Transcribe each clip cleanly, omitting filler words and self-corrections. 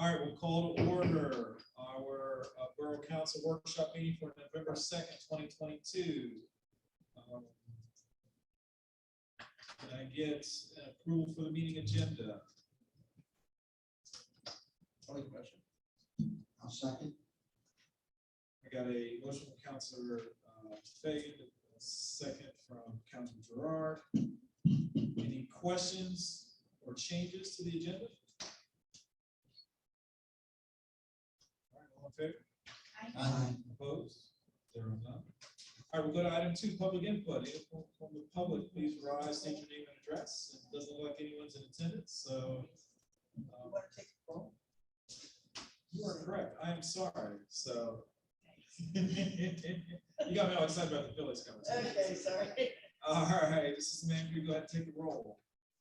All right, we'll call to order our Borough Council Workshop meeting for November 2nd, 2022. Can I get an approval for the meeting agenda? Only question. I'll second. I got a motion from Councilor Fagan, a second from Councilor Gerard. Any questions or changes to the agenda? All right, all in favor? Aye. Opposed? 0, none. All right, we'll go to item 2, public input. Anyone from the public, please rise, state your name and address. It doesn't look like anyone's in attendance, so. You want to take the phone? You are correct. I am sorry. So. You got me all excited about the Phillies coming. Okay, sorry. All right, this is the manager. Go ahead and take the roll.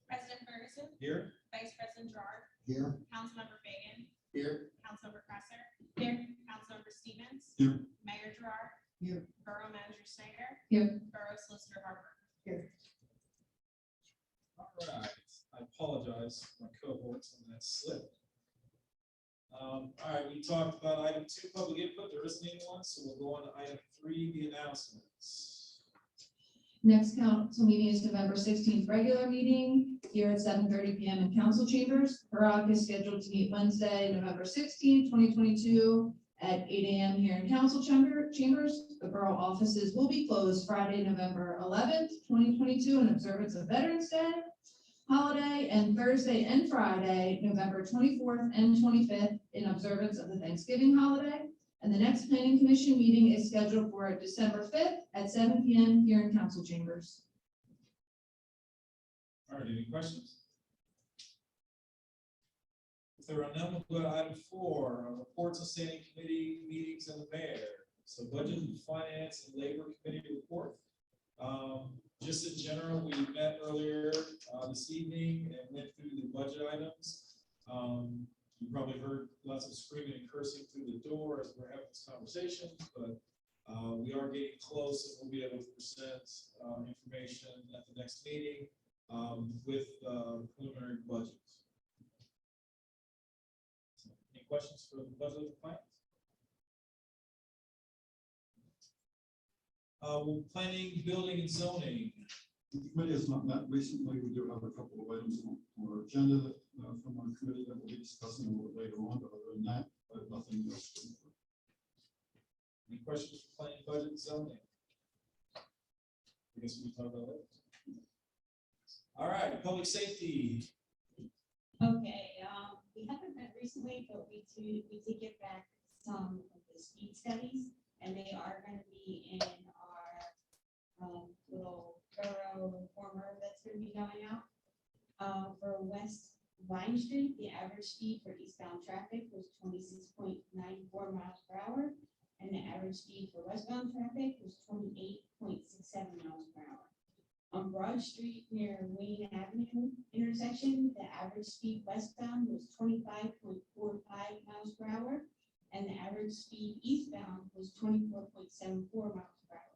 President Ferguson, Here. Vice President Gerard, Here. Councilmember Fagan, Here. Councilmember Cresser, here, Councilmember Stevens, Here. Mayor Gerard, Here. Borough Manager Snyder, Here. Borough Solicitor Harper. All right. I apologize for my cohorts on that slip. All right, we talked about item 2, public input. There isn't anyone, so we'll go on to item 3, the announcements. Next council meeting is November 16th, regular meeting here at 7:30 p.m. in council chambers. Borough is scheduled to meet Wednesday, November 16th, 2022 at 8 a.m. here in council chambers. The borough offices will be closed Friday, November 11th, 2022 in observance of Veterans Day holiday, and Thursday and Friday, November 24th and 25th in observance of the Thanksgiving holiday. And the next planning commission meeting is scheduled for December 5th at 7 p.m. here in council chambers. All right, any questions? If there are none, we'll go to item 4, reports of standing committee meetings and the mayor. So budget and finance and labor committee report. Just in general, we met earlier this evening and went through the budget items. You probably heard lots of screaming and cursing through the door as we're having this conversation, but we are getting close and we'll be able to present information at the next meeting with preliminary budgets. So, any questions for the budget and finance? Planning, building, and zoning. The committee has not met recently. We do have a couple of items on our agenda from our committee that we'll be discussing a little later on, but other than that, I have nothing else. Any questions for planning, budget, and zoning? I guess we can talk about that. All right, public safety. Okay, we haven't met recently, but we did get back some of the speed studies, and they are going to be in our little borough informer that's going to be going out. For West Vine Street, the average speed for eastbound traffic was 26.94 miles per hour, and the average speed for westbound traffic was 28.67 miles per hour. On Broad Street near Wayne Avenue intersection, the average speed westbound was 25.45 miles per hour, and the average speed eastbound was 24.74 miles per hour.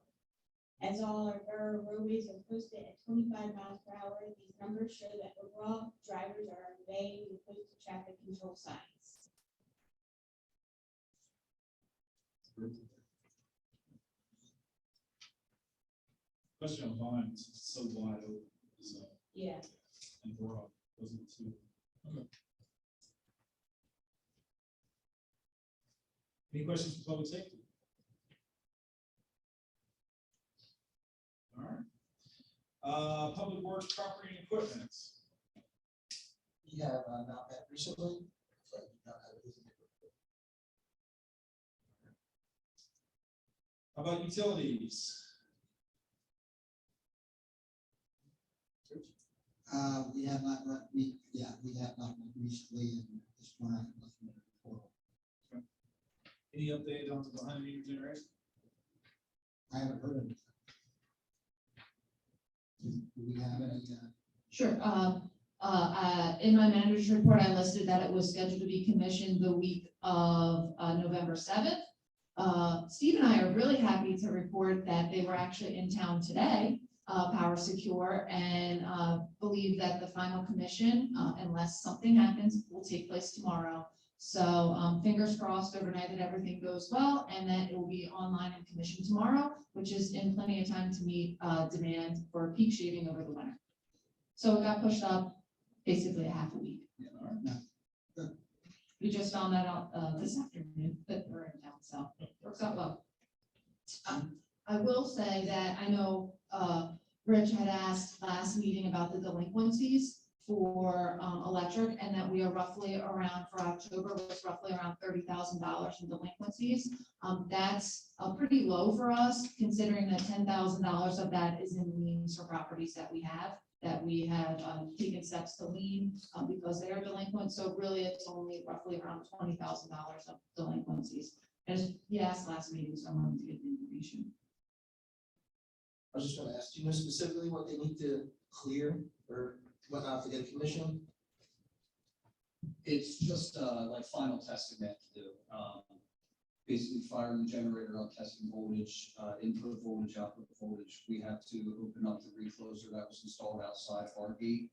As all our borough roadways are posted at 25 miles per hour, these numbers show that overall drivers are obeying the posted traffic control signs. Question on Vine, it's so wide open. So, Yeah. and broad, those are the two. Okay. Any questions for public safety? All right. Public works, property, and equipment. We have not met recently, so I do not have anything. How about utilities? We have not met, we have not met recently, and this one I have nothing to report. Any update on the behind the meter generation? I haven't heard anything. Do we have any? Sure. In my manager's report, I listed that it was scheduled to be commissioned the week of November 7th. Steve and I are really happy to report that they were actually in town today, Power Secure, and believe that the final commission, unless something happens, will take place tomorrow. So, fingers crossed overnight that everything goes well and that it will be online and commissioned tomorrow, which is in plenty of time to meet, demand for peak shaving over the winter. So it got pushed up basically a half a week. Yeah, all right. We just found that out, this afternoon that we're in town, so works out well. I will say that I know, Rich had asked last meeting about the delinquencies for, electric, and that we are roughly around, for October, was roughly around $30,000 in delinquencies. That's, pretty low for us, considering that $10,000 of that is in liens for properties that we have taken steps to lien, because they are delinquent, so really it's only roughly around $20,000 of delinquencies. As he asked last meeting, so I wanted to get the information. I was just gonna ask, do you know specifically what they need to clear or whatnot to get a commission? It's just like final testing they have to do. Basically firing the generator up, testing voltage, input voltage, output voltage. We have to open up the recloser that was installed outside our gate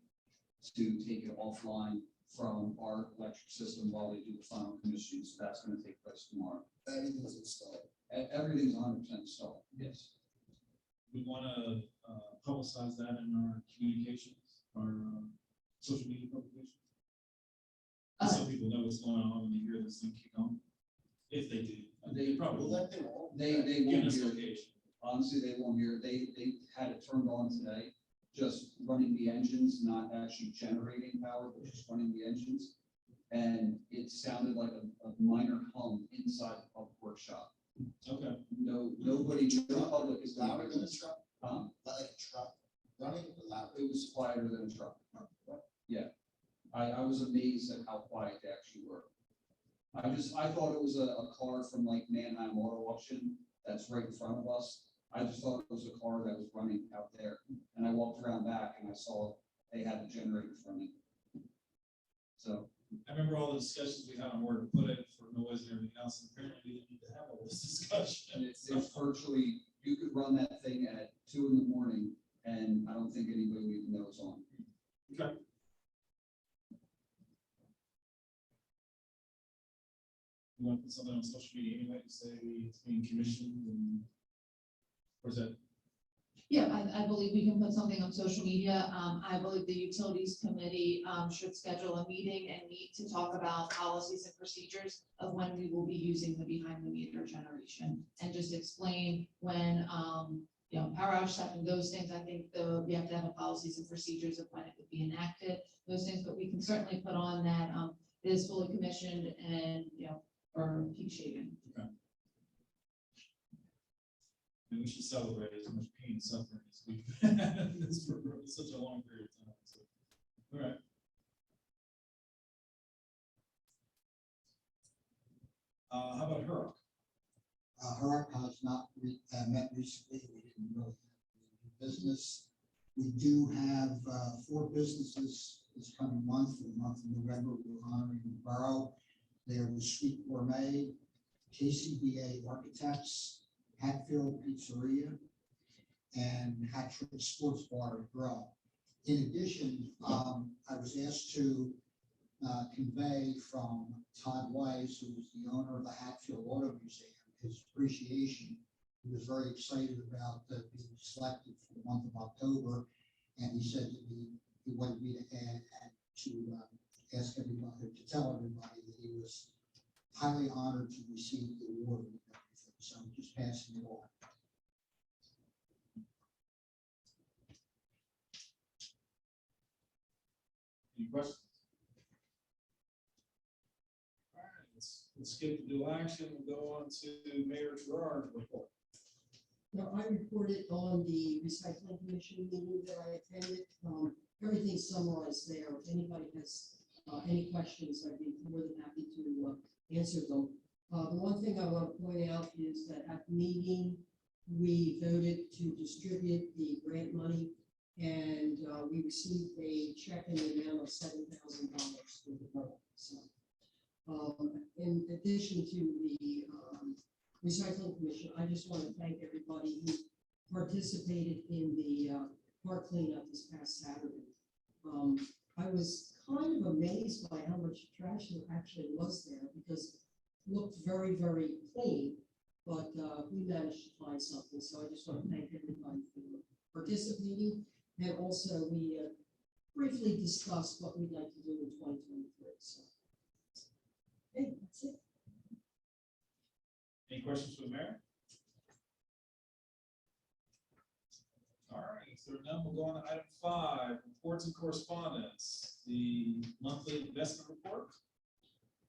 to take it offline from our electric system while they do the final commissioning. So that's going to take place tomorrow. Everything's installed. Everything's 100% installed. Yes. We want to publicize that in our communications, our social media publications. So people know what's going on when they hear this thing kick on. If they do, they probably Well, will. that they all. They Give won't us hear. location. Honestly, they won't hear. They had it turned on today, just running the engines, not actually generating power, but just running the engines. And it sounded like a minor hum inside the public workshop. Okay. Nobody in the public is Louder than a it. truck, Huh? like a truck running louder. It was quieter than a truck. Yeah. I was amazed at how quiet they actually were. I thought it was a car from like Manheim Auto Auction that's right in front of us. I just thought it was a car that was running out there. And I walked around back and I saw they had the generator running. So, I remember all the discussions we had on where to put it for noise and everything else, and apparently we didn't need to have all this discussion. and it's virtually, you could run that thing at 2 a.m. and I don't think anybody would even know it's on. Okay. You want to put something on social media anyway, to say it's being commissioned and, or is that, Yeah, I believe we can put something on social media. I believe the utilities committee, should schedule a meeting and meet to talk about policies and procedures of when we will be using the behind the meter generation, and just explain when, power outage happened, those things. I think we have to have a policies and procedures of when it would be enacted, those things, but we can certainly put on that, it is fully commissioned and, for peak shaving. and we should celebrate as much pain and suffering as we've had this for such a long period of time, so, all right. How about her? Her has not met recently. We didn't really have any business. We do have 4 businesses this coming month. For the month of November, we're honoring the borough. They are the Sweet Gourmet, KCBA Architects, Hatfield Pizzeria, and Hatfield Sports Bar and Grill. In addition, I was asked to convey from Todd Weiss, who is the owner of the Hatfield Auto Museum, his appreciation. He was very excited about being selected for the month of October, and he said that he wanted me to ask everybody, to tell everybody that he was highly honored to receive the award and everything. So I'm just passing it on. Any questions? All right, let's skip the dual action and go on to Mayor Gerard's report. Now, I reported on the recycling commission meeting that I attended. Everything's summarized there. If anybody has any questions, I'd be more than happy to answer them. The one thing I want to point out is that at the meeting, we voted to distribute the grant money, and we received a check in the amount of $7,000 for the borough. So, in addition to the recycling commission, I just want to thank everybody who participated in the park cleanup this past Saturday. I was kind of amazed by how much trash there actually was there, because it looked very, very clean. But we managed to find something, so I just want to thank everybody for participating. And also, we briefly discussed what we'd like to do in 2023, so. Okay, that's it. Any questions for the mayor? All right, if there are none, we'll go on to item 5, reports and correspondence. The monthly investment report.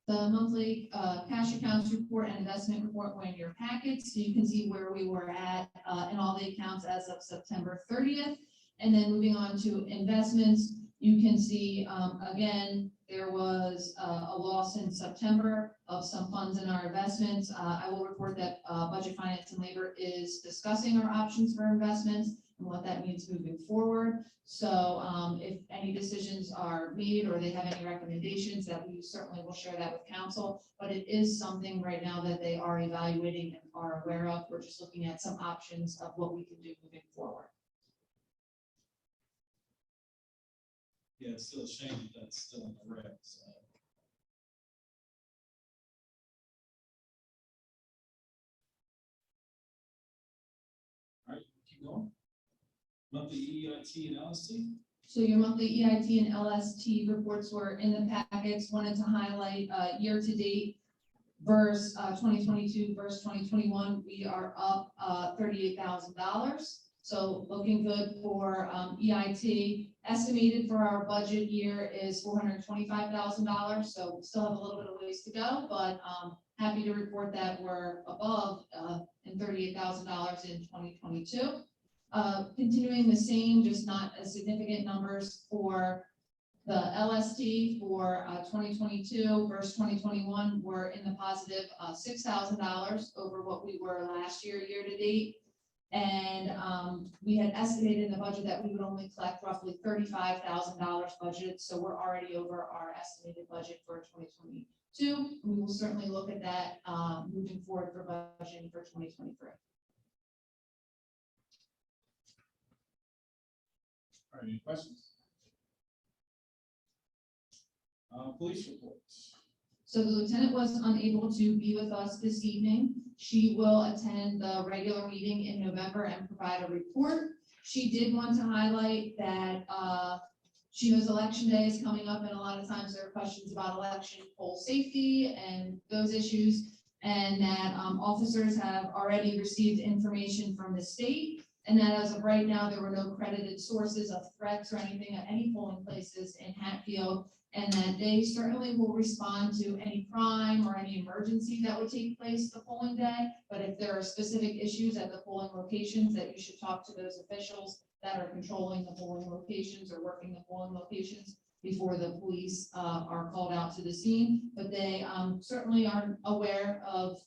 The monthly cash accounts report and investment report were in your packets, so you can see where we were at in all the accounts as of September 30th. And then moving on to investments, you can see, again, there was a loss in September of some funds in our investments. I will report that Budget Finance and Labor is discussing our options for investments and what that means moving forward. So if any decisions are made or they have any recommendations, that we certainly will share that with council. But it is something right now that they are evaluating and are aware of. We're just looking at some options of what we can do moving forward. Yeah, it's still a shame that that's still in the red, so. All right, keep going. Monthly EIT and LST. So your monthly EIT and LST reports were in the packets. Wanted to highlight year-to-date versus 2022 versus 2021. We are up $38,000. So looking good for EIT. Estimated for our budget year is $425,000. So we still have a little bit of ways to go, but happy to report that we're above in $38,000 in 2022. Continuing the same, just not as significant numbers for the LST for 2022 versus 2021. We're in the positive $6,000 over what we were last year, year-to-date. And we had estimated in the budget that we would only collect roughly $35,000 budget. So we're already over our estimated budget for 2022. We will certainly look at that moving forward for budgeting for 2023. All right, any questions? Police reports. So the lieutenant was unable to be with us this evening. She will attend the regular meeting in November and provide a report. She did want to highlight that she knows election day is coming up, and a lot of times there are questions about election poll safety and those issues, and that officers have already received information from the state, and that as of right now, there were no credited sources of threats or anything at any polling places in Hatfield, and that they certainly will respond to any crime or any emergency that would take place the polling day. But if there are specific issues at the polling locations, that you should talk to those officials that are controlling the polling locations or working the polling locations before the police are called out to the scene. But they certainly are aware of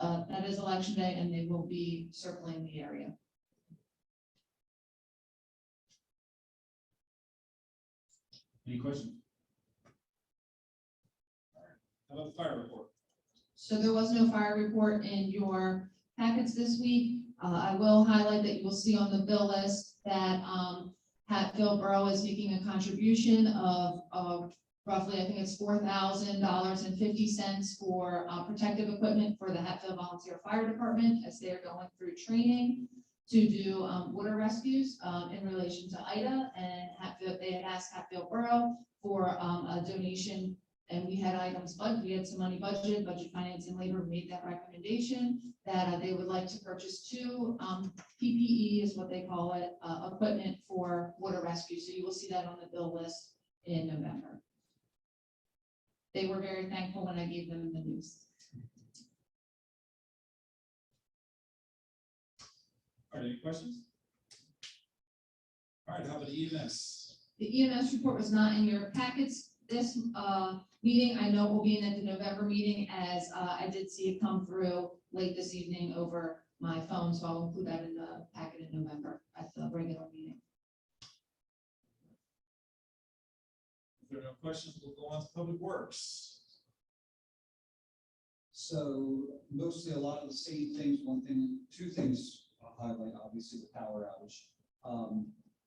that is election day, and they will be circling the area. Any questions? How about the fire report? So there was no fire report in your packets this week. I will highlight that you will see on the bill list that Hatfield Borough is making a contribution of roughly, I think it's $4,000.50 for protective equipment for the Hatfield Volunteer Fire Department as they are going through training to do water rescues in relation to Ida, and Hatfield, they had asked Hatfield Borough for a donation. And we had items, but we had some money budget, Budget Finance and Labor made that recommendation that they would like to purchase 2 PPE is what they call it, equipment for water rescue. So you will see that on the bill list in November. They were very thankful when I gave them the news. All right, any questions? All right, how about EMS? The EMS report was not in your packets this meeting. I know it will be in at the November meeting, as I did see it come through late this evening over my phone, so I'll include that in the packet in November at the regular meeting. If there are no questions, we'll go on to Public Works. So mostly a lot of the same things, two things I'll highlight, obviously the power outage.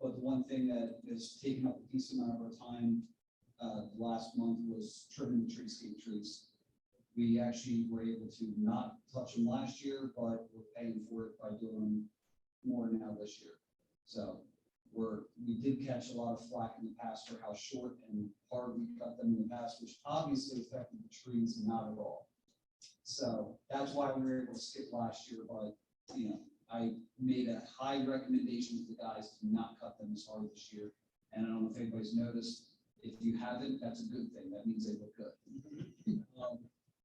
But the one thing that has taken up a decent amount of our time last month was trimming the treescape trees. We actually were able to not touch them last year, but we're paying for it by doing more now this year. So we did catch a lot of flack in the past for how short and hard we cut them in the past, which obviously affected the trees not at all. So that's why we were able to skip last year, but, you know, I made a high recommendation to the guys to not cut them as hard this year. And I don't know if anybody's noticed, if you haven't, that's a good thing. That means they look good.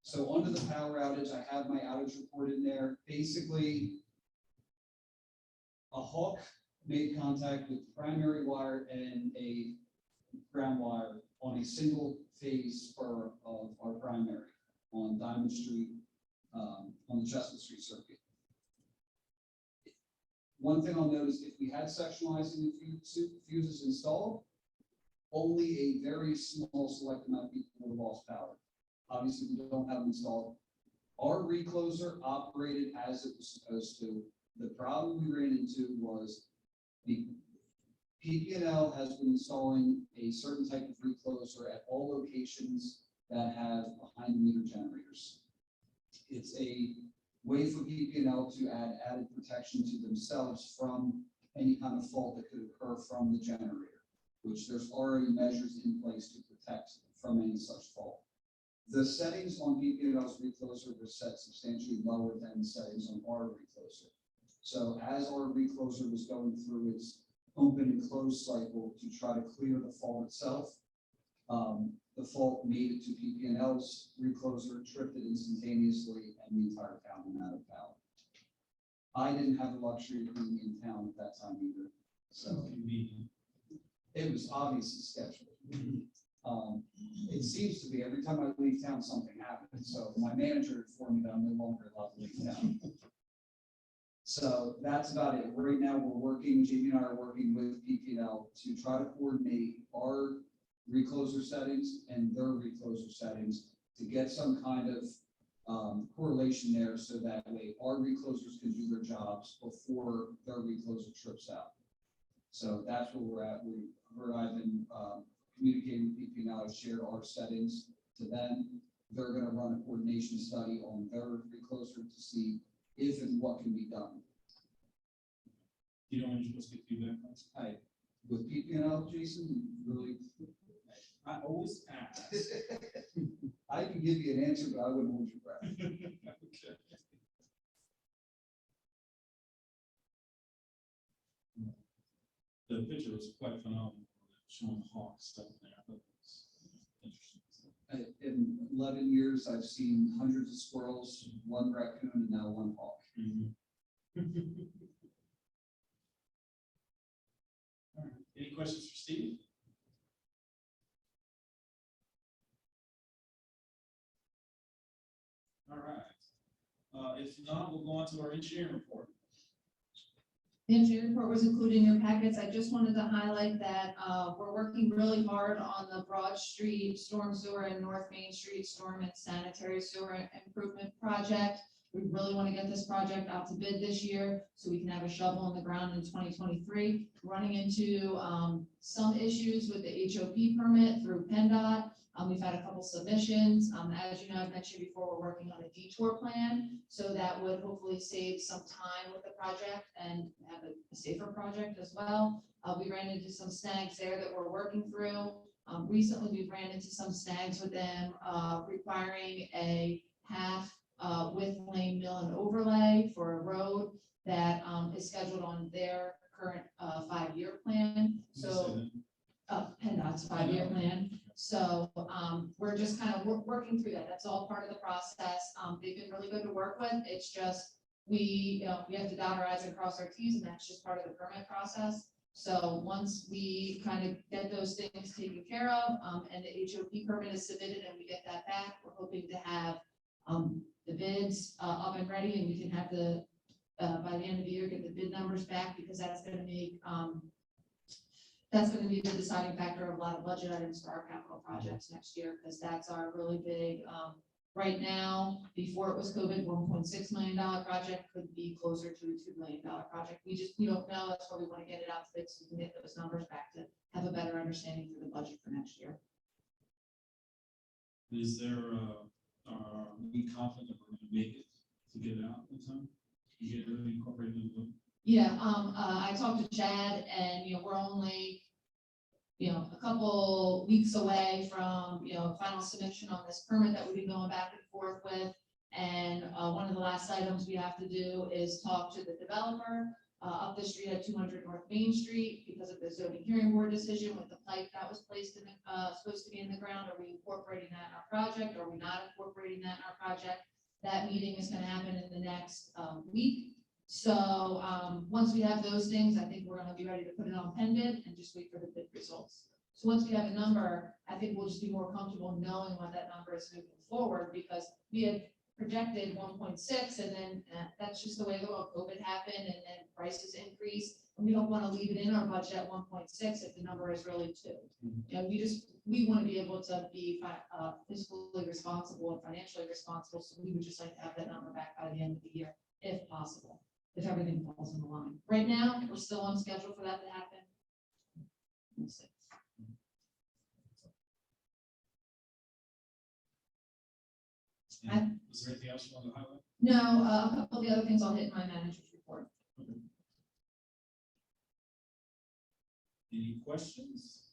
So under the power outage, I have my outage report in there. Basically, a hawk made contact with primary wire and a ground wire on a single phase spur of our primary on Diamond Street, on the Chestnut Street circuit. One thing I'll note is if we had sectionalizing fuses installed, only a very small select amount of people would have lost power. Obviously, we don't have them installed. Our recloser operated as it was supposed to. The problem we ran into was the PPL has been installing a certain type of recloser at all locations that have behind the meter generators. It's a way for PPL to add added protection to themselves from any kind of fault that could occur from the generator, which there's already measures in place to protect from any such fault. The settings on PPL's recloser were set substantially lower than the settings on our recloser. So as our recloser was going through its open and close cycle to try to clear the fault itself, the fault made it to PPL's recloser, tripped it instantaneously, and the entire town went out of power. I didn't have the luxury of being in town at that time either, so it was obviously scheduled. It seems to be every time I leave town, something happens. So my manager informed me that I'm no longer allowed to leave town. So that's about it. Right now, Jamie and I are working with PPL to try to coordinate our recloser settings and their recloser settings to get some kind of correlation there, so that way our reclosers can do their jobs before their recloser trips out. So that's where we're at. I've been communicating with PPL. I've shared our settings to them. They're going to run a coordination study on their recloser to see if and what can be done. You know when you're supposed to get feedback on? With PPL, Jason, really, I always ask. I can give you an answer, but I wouldn't hold your breath. Okay. The picture was quite phenomenal, showing hawks stuff in there. I thought it was interesting. In 11 years, I've seen hundreds of squirrels, one raccoon, and now one hawk. All right. Any questions for Steve? All right. If not, we'll go on to our engineering report. The engineering report was included in your packets. I just wanted to highlight that we're working really hard on the Broad Street storm sewer and North Main Street storm and sanitary sewer improvement project. We really want to get this project out to bid this year so we can have a shovel in the ground in 2023. Running into some issues with the HOP permit through PennDOT. We've had a couple submissions. As you know, I've mentioned before, we're working on a detour plan. So that would hopefully save some time with the project and have a safer project as well. We ran into some snags there that we're working through. Recently, we've ran into some snags with them requiring a half width lane mill and overlay for a road that is scheduled on their current 5-year plan. So PennDOT's 5-year plan. So we're just kind of working through that. That's all part of the process. They've been really good to work with. It's just we have to dot our i's and cross our t's, and that's just part of the permit process. So once we kind of get those things taken care of, and the HOP permit is submitted and we get that back, we're hoping to have the bids up and ready, and we can have the by the end of the year get the bid numbers back, because that's going to make that's going to be the deciding factor of a lot of budget items for our capital projects next year, because that's our really big, right now, before it was COVID, $1.6 million project could be closer to a $2 million project. We don't know. That's why we want to get it out to bid so we can get those numbers back to have a better understanding for the budget for next year. Is there, we confident that we're gonna make it to get it out in time? To get everything incorporated in the book? Yeah, I talked to Chad and, we're only, a couple weeks away from, final submission on this permit that we've been going back and forth with. And, one of the last items we have to do is talk to the developer, up the street at 200 North Main Street because of the zoning hearing board decision with the pipe that was placed in, supposed to be in the ground. Are we incorporating that in our project? Are we not incorporating that in our project? That meeting is gonna happen in the next, week. So, once we have those things, I think we're gonna be ready to put it on pen bid and just wait for the bid results. So once we have a number, I think we'll just be more comfortable knowing what that number is moving forward, because we had projected 1.6, and then that's just the way the COVID happened, and then prices increased. And we don't want to leave it in our budget at 1.6 if the number is really 2. We want to be able to be fiscally responsible and financially responsible, so we would just like to have that number back by the end of the year, if possible, if everything falls in the line. Right now, we're still on schedule for that to happen. We'll see. And was there anything else you wanted to highlight? No, a couple of the other things I'll hit in my manager's report. Any questions?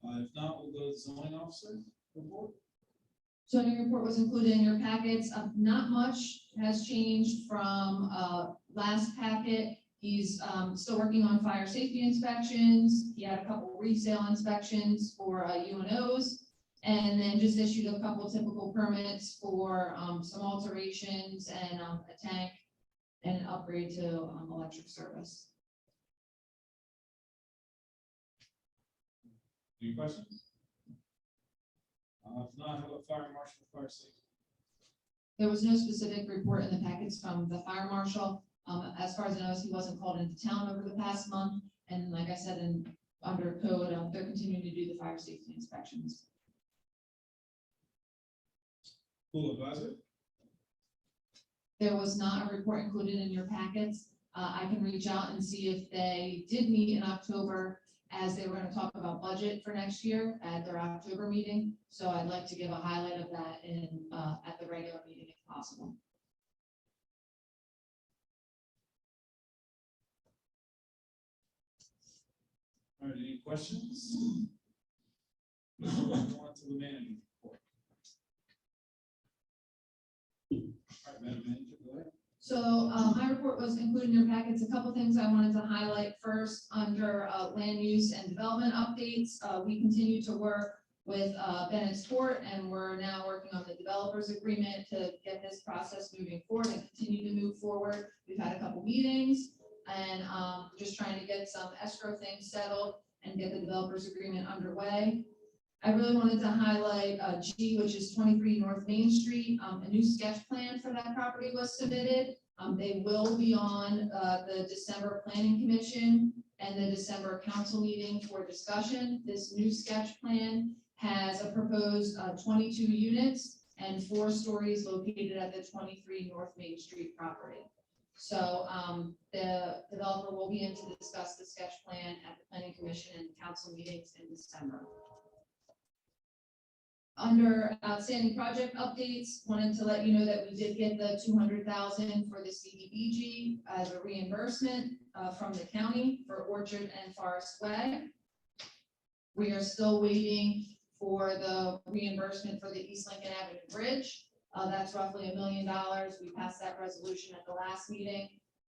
If not, we'll go to the zoning officer report. Zoning report was included in your packets. Not much has changed from last packet. He's still working on fire safety inspections. He had a couple resale inspections for UNOs, and then just issued a couple typical permits for some alterations and a tank and an upgrade to electric service. Any questions? If not, how about fire marshal, fire safety? There was no specific report in the packets from the fire marshal. As far as I know, he wasn't called into town over the past month. And like I said, under code, they're continuing to do the fire safety inspections. Pool advisor? There was not a report included in your packets. I can reach out and see if they did meet in October, as they were going to talk about budget for next year at their October meeting. So I'd like to give a highlight of that at the regular meeting if possible. All right, any questions? Go on to the manager's report. All right, Madam Manager, go ahead. So my report was included in your packets. A couple things I wanted to highlight. First, under land use and development updates, we continue to work with Bennett's Court, and we're now working on the developers agreement to get this process moving forward and continue to move forward. We've had a couple meetings and just trying to get some escrow things settled and get the developers agreement underway. I really wanted to highlight G, which is 23 North Main Street. A new sketch plan for that property was submitted. They will be on the December Planning Commission and the December Council meeting for discussion. This new sketch plan has a proposed 22 units and 4 stories located at the 23 North Main Street property. So the developer will be in to discuss the sketch plan at the Planning Commission and Council meetings in December. Under outstanding project updates, wanted to let you know that we did get the $200,000 for the CDBG as a reimbursement from the county for Orchard and Forest Way. We are still waiting for the reimbursement for the East Lincoln Avenue Bridge. That's roughly $1 million. We passed that resolution at the last meeting.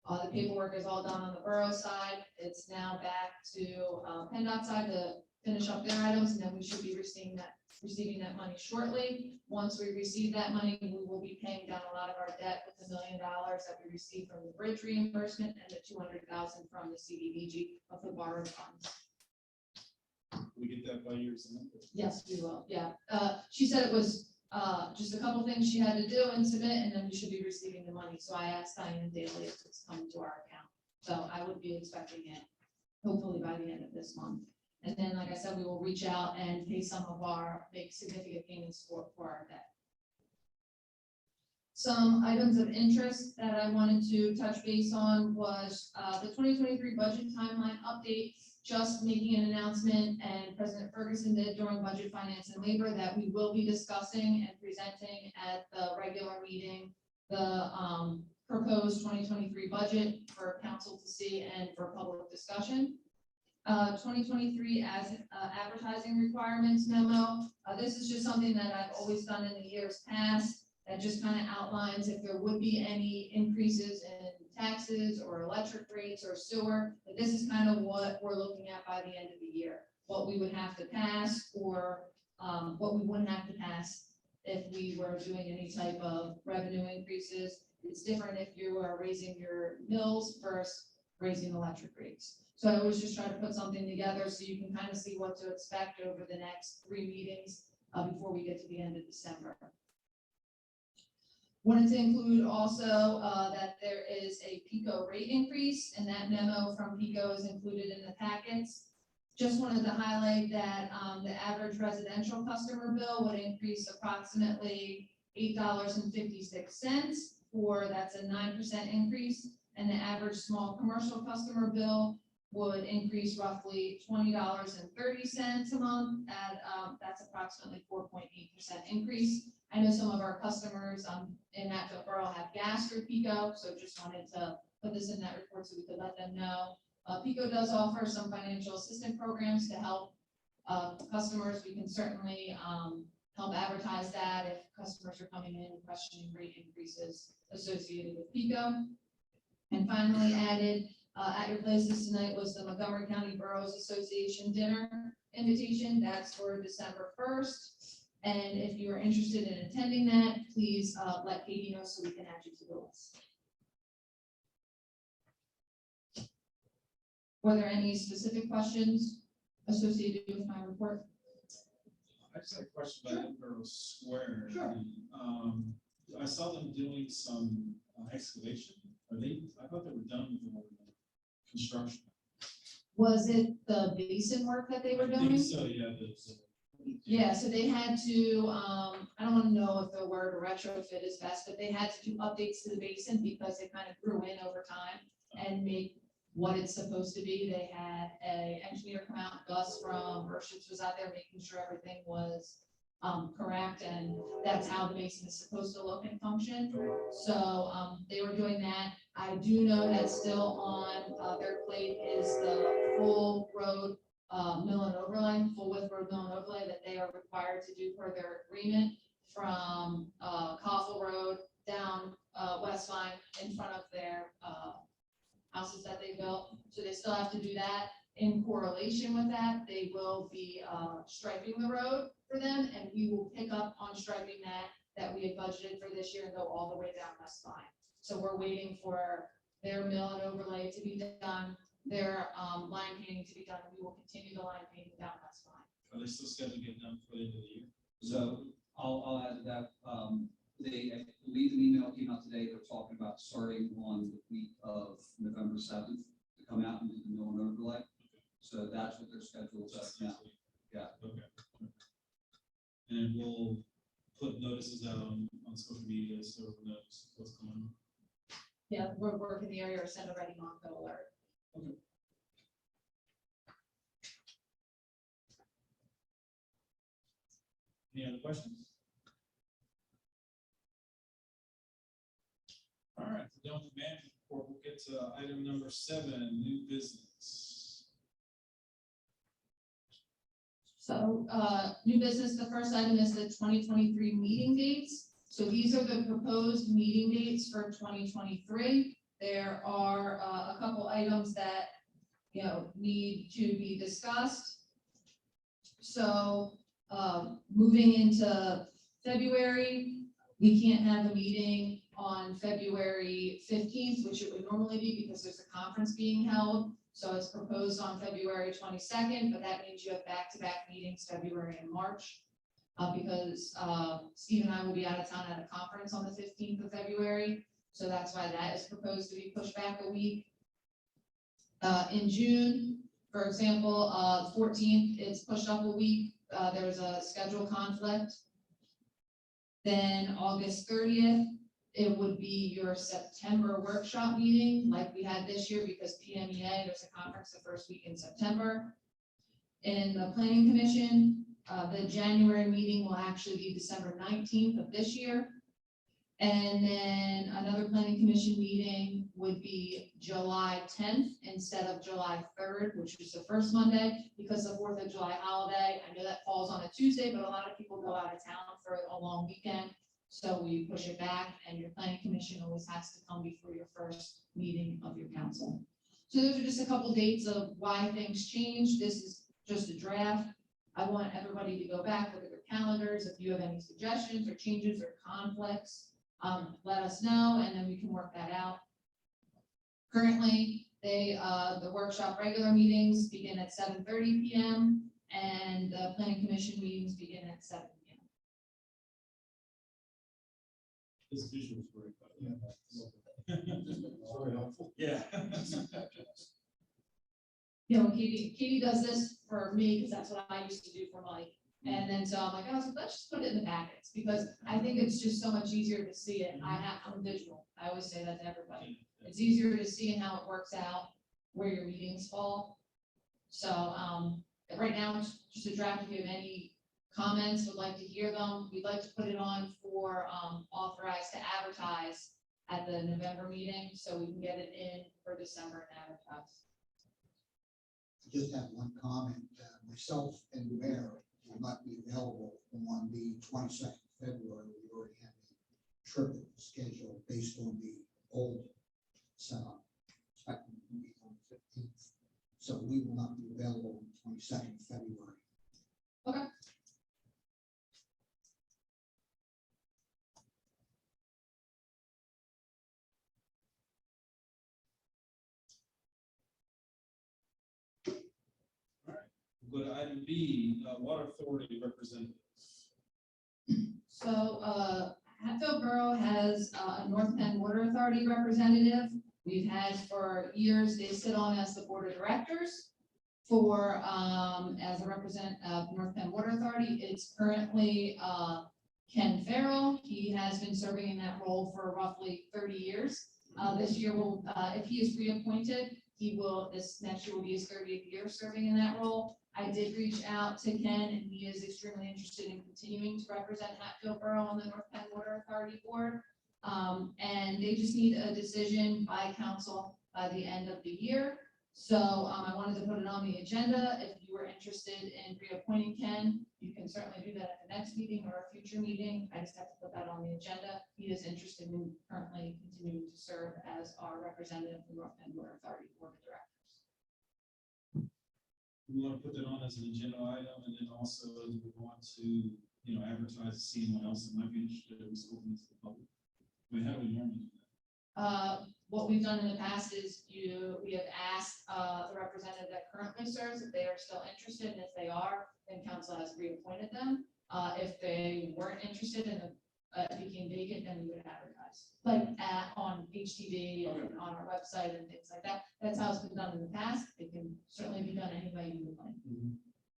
The paperwork is all done on the borough side. It's now back to PennDOT side to finish up their items, and then we should be receiving that money shortly. Once we receive that money, we will be paying down a lot of our debt with the $1 million that we received from the bridge reimbursement and the $200,000 from the CDBG of the borrowed funds. We get that by year's end. Yes, we will. Yeah. She said it was just a couple things she had to do and submit, and then we should be receiving the money. So I asked Diane Daly if it's coming to our account. So I would be expecting it hopefully by the end of this month. And then, like I said, we will reach out and pay some of make significant payments for our debt. Some items of interest that I wanted to touch base on was, the 2023 budget timeline update, just making an announcement, and President Ferguson did during Budget, Finance, and Labor, that we will be discussing and presenting at the regular meeting, the, proposed 2023 budget for council to see and for public discussion. 2023 as advertising requirements memo. This is just something that I've always done in the years past, that just kind of outlines if there would be any increases in taxes or electric rates or sewer. But this is kind of what we're looking at by the end of the year, what we would have to pass, or what we wouldn't have to pass if we were doing any type of revenue increases. It's different if you are raising your mills versus raising electric rates. So I always just try to put something together so you can kind of see what to expect over the next 3 meetings before we get to the end of December. Wanted to include also that there is a PICO rate increase, and that memo from PICO is included in the packets. Just wanted to highlight that the average residential customer bill would increase approximately $8.56, or that's a 9% increase, and the average small commercial customer bill would increase roughly $20.30 a month, at that's approximately 4.8% increase. I know some of our customers in Hatfield Borough have gas through PICO, so just wanted to put this in that report so we could let them know. PICO does offer some financial assistance programs to help customers. We can certainly help advertise that if customers are coming in and questioning rate increases associated with PICO. And finally added at your places tonight was the Montgomery County Boroughs Association dinner invitation. That's for December 1st. And if you are interested in attending that, please let Katie know so we can add you to the list. Were there any specific questions associated with my report? I just had a question about Edinburgh Square. Sure. I saw them doing some excavation. I thought they were done with the construction. Was it the basin work that they were I doing? think so, yeah. Yeah, so they had to, I don't want to know if the word retrofit is best, but they had to do updates to the basin because it kind of grew in over time and make what it's supposed to be. They had an engineer come out, Gus from Merchants was out there making sure everything was correct, and that's how the basin is supposed to look and function. So they were doing that. I do know that still on their plate is the full road mill and overlay, full width road mill and overlay that they are required to do per their agreement from Coffle Road down West Vine in front of their houses that they built. So they still have to do that. In correlation with that, they will be striping the road for them, and we will pick up on striping that we had budgeted for this year and go all the way down West Vine. So we're waiting for their mill and overlay to be done, their line painting to be done, and we will continue the line painting down West Vine. Are they still scheduled to get done for the end of the year? So I'll add to that. I believe an email came out today. They're talking about starting on the week of November 7th to come out and do the mill and overlay. So that's what they're scheduled to now. Yeah. Okay. And we'll put notices out on social media so everyone knows what's going on. Yeah, we're working the area or send a ready Monco alert. Okay. Any other questions? All right, we're done with the management report. We'll get to item number 7, new business. So, new business, the first item is the 2023 meeting dates. So these are the proposed meeting dates for 2023. There are a couple items that, need to be discussed. So, moving into February, we can't have a meeting on February 15th, which it would normally be because there's a conference being held. So it's proposed on February 22nd, but that means you have back-to-back meetings February and March. Because Steve and I will be out of town at a conference on the 15th of February. So that's why that is proposed to be pushed back a week. In June, for example, 14th, it's pushed up a week. There's a schedule conflict. Then August 30th, it would be your September workshop meeting like we had this year because PMEA, there's a conference the first week in September. In the planning commission, the January meeting will actually be December 19th of this year. And then another planning commission meeting would be July 10th instead of July 3rd, which is the first Monday, because the 4th of July holiday. I know that falls on a Tuesday, but a lot of people go out of town for a long weekend. So we push it back, and your planning commission always has to come before your first meeting of your council. So those are just a couple dates of why things change. This is just a draft. I want everybody to go back, look at their calendars. If you have any suggestions or changes or conflicts, let us know, and then we can work that out. Currently, the workshop regular meetings begin at 7:30 p.m. and the planning commission meetings begin at 7 p.m. This visual is great. Very helpful. Yeah. You know, Katie does this for me because that's what I used to do for Mike. And then so I'm like, oh, so let's just put it in the packets because I think it's just so much easier to see it. I'm visual. I always say that to everybody. It's easier to see how it works out, where your meetings fall. So right now, it's just a draft. If you have any comments, would like to hear them, we'd like to put it on for authorized to advertise at the November meeting so we can get it in for December and advertise. I just have one comment. Myself and the mayor will not be available on the 22nd of February. We already have a trip scheduled based on the old setup. Expecting to be on the 15th. So we will not be available on the 22nd of February. Okay. We'll go to item B, Water Authority representatives. So, Hatfield Borough has a North Penn Water Authority representative. We've had for years, they sit on as the board of directors for, as a representative of North Penn Water Authority. It's currently Ken Farrell. He has been serving in that role for roughly 30 years. This year, will if he is reappointed, this next year will be his 30th year serving in that role. I did reach out to Ken, and he is extremely interested in continuing to represent Hatfield Borough on the North Penn Water Authority Board. And they just need a decision by council by the end of the year. So I wanted to put it on the agenda. If you were interested in reappointing Ken, you can certainly do that at the next meeting or a future meeting. I just have to put that on the agenda. He is interested in currently continuing to serve as our representative for North Penn Water Authority Board of Directors. We want to put that on as an agenda item, and then also we want to, advertise to see anyone else that might be interested in open to the public. I mean, how do we normally do that? What we've done in the past is we have asked the representative that currently serves if they are still interested, and if they are, then council has reappointed them. If they weren't interested and it became vacant, then we would advertise, like on HTV and on our website and things like that. That's how it's been done in the past. It can certainly be done any way you would like.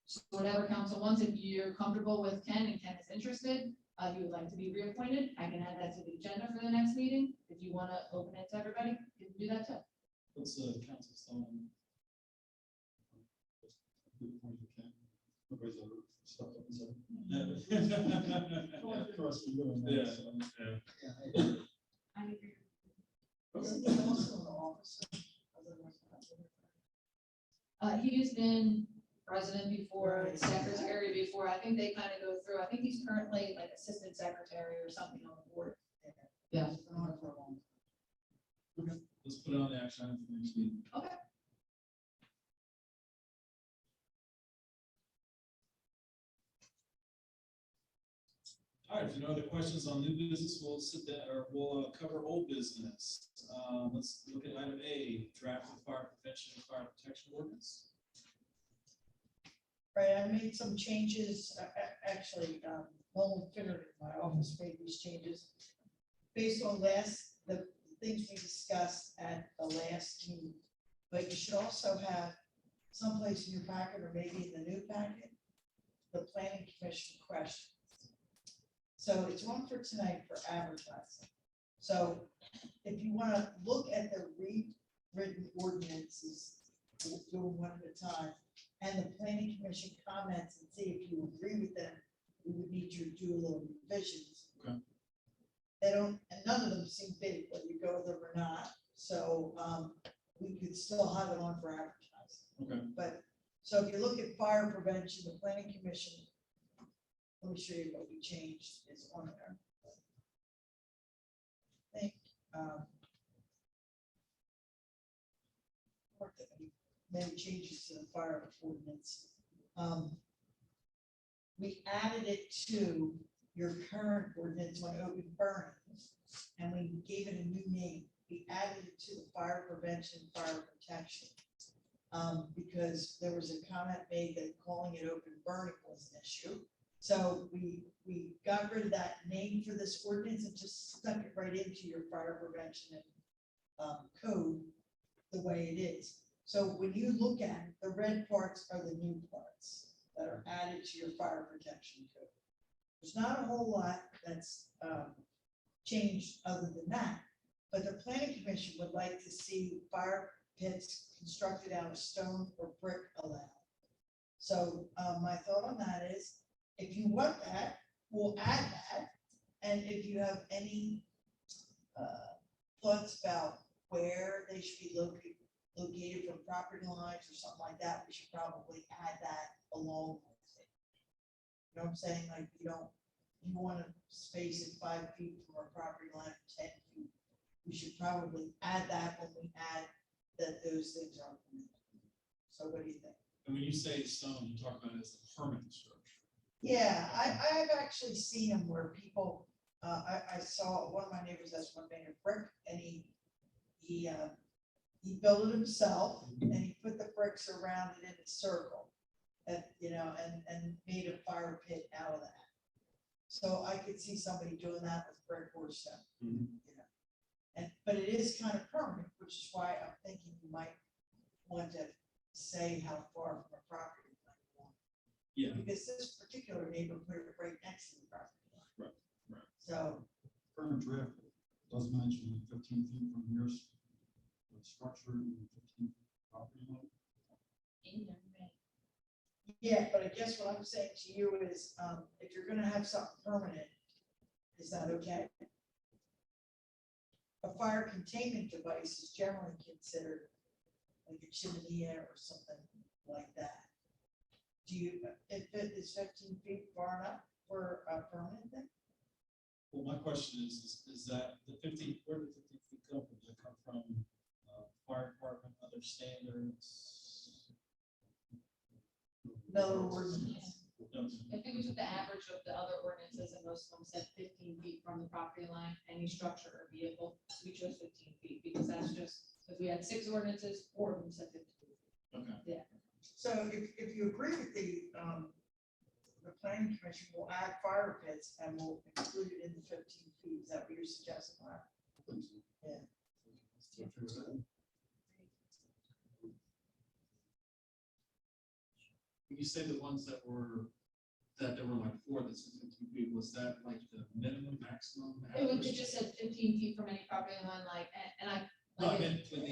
So whatever council wants, if you're comfortable with Ken and Ken is interested, you would like to be reappointed, I can add that to the agenda for the next meeting. If you want to open it to everybody, you can do that too. What's the council's thought on Good point, you can. Otherwise, I'll stop up and say, that? trust me, doing Yeah, that, so. yeah. Yeah, I agree. I agree. He has been president before, secretary before. I think they kind of go through. I think he's currently like assistant secretary or something on the board. Yeah. Let's put it on the action item for next meeting. Okay. All right, if there are no other questions on new business, we'll sit down, or we'll cover old business. Let's look at item A, draft of fire prevention and fire protection ordinance. Right, I made some changes, actually, Nolan Finner in my office made these changes based on the things we discussed at the last meeting. But you should also have someplace in your packet, or maybe in the new packet, the planning commission questions. So it's one for tonight for advertising. So if you wanna look at the rewritten ordinances, we'll do them one at a time, and the planning commission comments and see if you agree with them, we would need you to do a little revisions. Okay. They don't, and none of them seem big, whether you go with them or not, so, we could still have it on for advertising. Okay. But, so if you look at fire prevention, the planning commission, let me show you what we changed is on there. I think, many changes to the fire ordinance. We added it to your current ordinance on open burning, and we gave it a new name. We added it to the fire prevention, fire protection. Because there was a comment made that calling it open burning was an issue. So we got rid of that name for this ordinance and just stuck it right into your fire prevention and code the way it is. So when you look at it, the red parts are the new parts that are added to your fire protection code. There's not a whole lot that's changed other than that, but the planning commission would like to see fire pits constructed out of stone or brick allowed. So my thought on that is, if you want that, we'll add that. And if you have any thoughts about where they should be located from property lines or something like that, we should probably add that along with it. You know what I'm saying? Like, you want to space it 5 feet from a property line, 10 feet. We should probably add that when we add that those things are permitted. So what do you think? And when you say stone, you talk about it as a permanent structure. Yeah, I've actually seen them where people, I saw one of my neighbors, that's one made of brick, and he built it himself, and he put the bricks around it in a circle, and, and made a fire pit out of that. So I could see somebody doing that with brick or stone. Mhm. But it is kind of permanent, which is why I'm thinking you might want to say how far from a property line you want. Yeah. Because this particular neighbor put it right next to the property line. Right. So, Current draft does mention 15 feet from nearest structure and 15 feet property line. yeah, but I guess what I'm saying to you is, if you're gonna have something permanent, is that okay? A fire containment device is generally considered like a chimney or something like that. Do you, if it is 15 feet far enough for a permanent thing? Well, my question is that the 15, where did 15 feet come from? Does it come from fire department, other standards? In other words, I think we took the average of the other ordinances and most of them said 15 feet from the property line, any structure or vehicle. We chose 15 feet because that's just, if we had 6 ordinances, 4 of them said 15 feet. Okay. Yeah. so if you agree with the planning commission, will add fire pits and we'll include it in the 15 feet. Is that what you're suggesting, Mark? Yeah. When you say the ones that were like 4 that's 15 feet, was that like the minimum, maximum? It just said 15 feet from any property line, like, and I. No, I like, meant when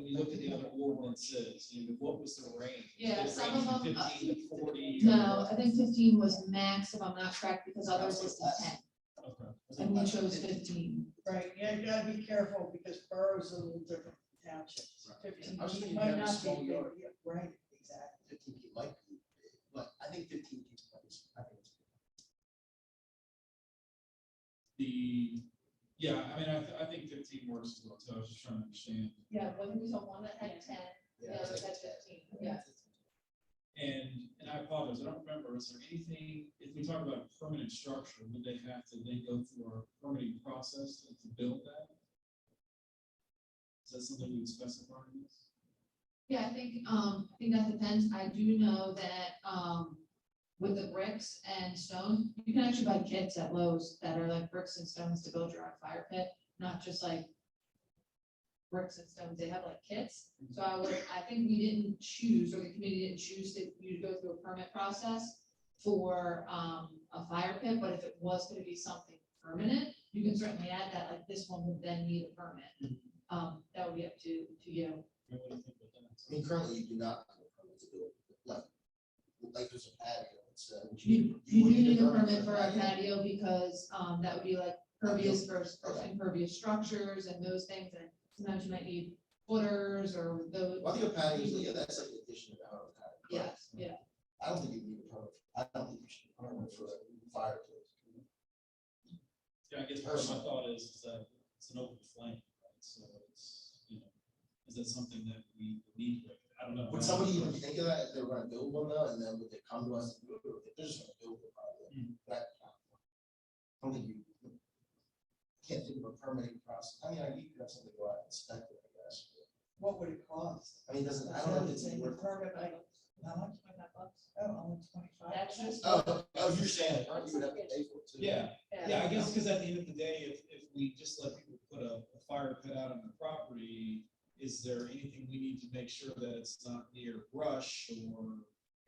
you look at the other ordinances, what was the range? Yeah, Did it some range of from them, 15 to 40? No, I think 15 was max, if I'm not correct, because others listed 10, Okay. and we chose 15. Right, yeah, you gotta be careful because boroughs are a little different from townships. Right. 15 I was feet thinking might you have a not be small big, yard. yeah, right, exactly. 15 feet might be big, but I think 15 feet is I think it's I think 15 works as well, so I was just trying to understand. Yeah, when we saw one that had 10, the Yeah. other had 15, yeah. And I apologize, I don't remember, is there anything, if we talk about a permanent structure, would they have to then go through our permitting process to build that? Is that something we would specify in this? Yeah, I think that depends. I do know that, with the bricks and stone, you can actually buy kits at Lowe's that are like bricks and stones to build your own fire pit, not just like bricks and stones. They have like kits. So I think we didn't choose, or the committee didn't choose you to go through a permit process for, a fire pit, but if it was gonna be something permanent, you can certainly add that, like this one would then need a permit. That would be up to you. What do you think about that? I mean, currently you do not have a permit to do it, like there's a patio, it's, would You would do need a permit permit for a patio because, that would be like pervious versus Okay. impervious structures and those things, and sometimes you might need footers or those. Well, I think a patio, usually, yeah, that's like the addition of our patio. Yes, yeah. I don't think you need a permit, I don't think you should need a permit for a fireplace. Yeah, I guess part of my thought is that it's an open flame, right? So it's, is that something that we need? I don't know. Would somebody even think of that if they were gonna build one though, and then would they come to us and do it, or if they're just gonna build it, probably, that. I don't think you can't think of a permitting process, I mean, you could have something go out and inspect it, I guess. What would it cost? I mean, doesn't, I don't know if it's Saying worth. the permit, like, how much? $25. Oh, only 25. That's just. Oh, you're saying, you would have to pay for it too. Yeah, yeah, I guess, because at the end of the day, if we just let people put a fire pit out on their property, is there anything we need to make sure that it's not near brush or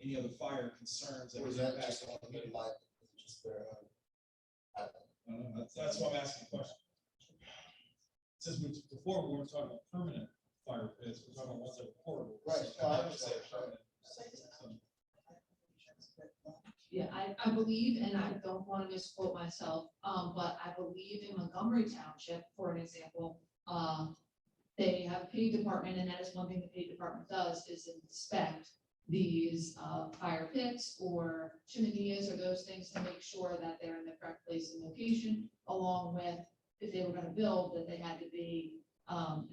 any other fire concerns that Or would is that impact just the on community? the line, just their, I don't know. I don't know, that's why I'm asking the question. Since before we weren't talking about permanent fire pits, we're talking about ones that are portable. Right, So no, I I would say understand. permanent. So- Yeah, I believe, and I don't want to misquote myself, but I believe in Montgomery Township, for an example, they have a paid department, and that is one thing the paid department does, is inspect these, fire pits or chimneys or those things to make sure that they're in the correct place and location, along with, if they were gonna build, that they had to be,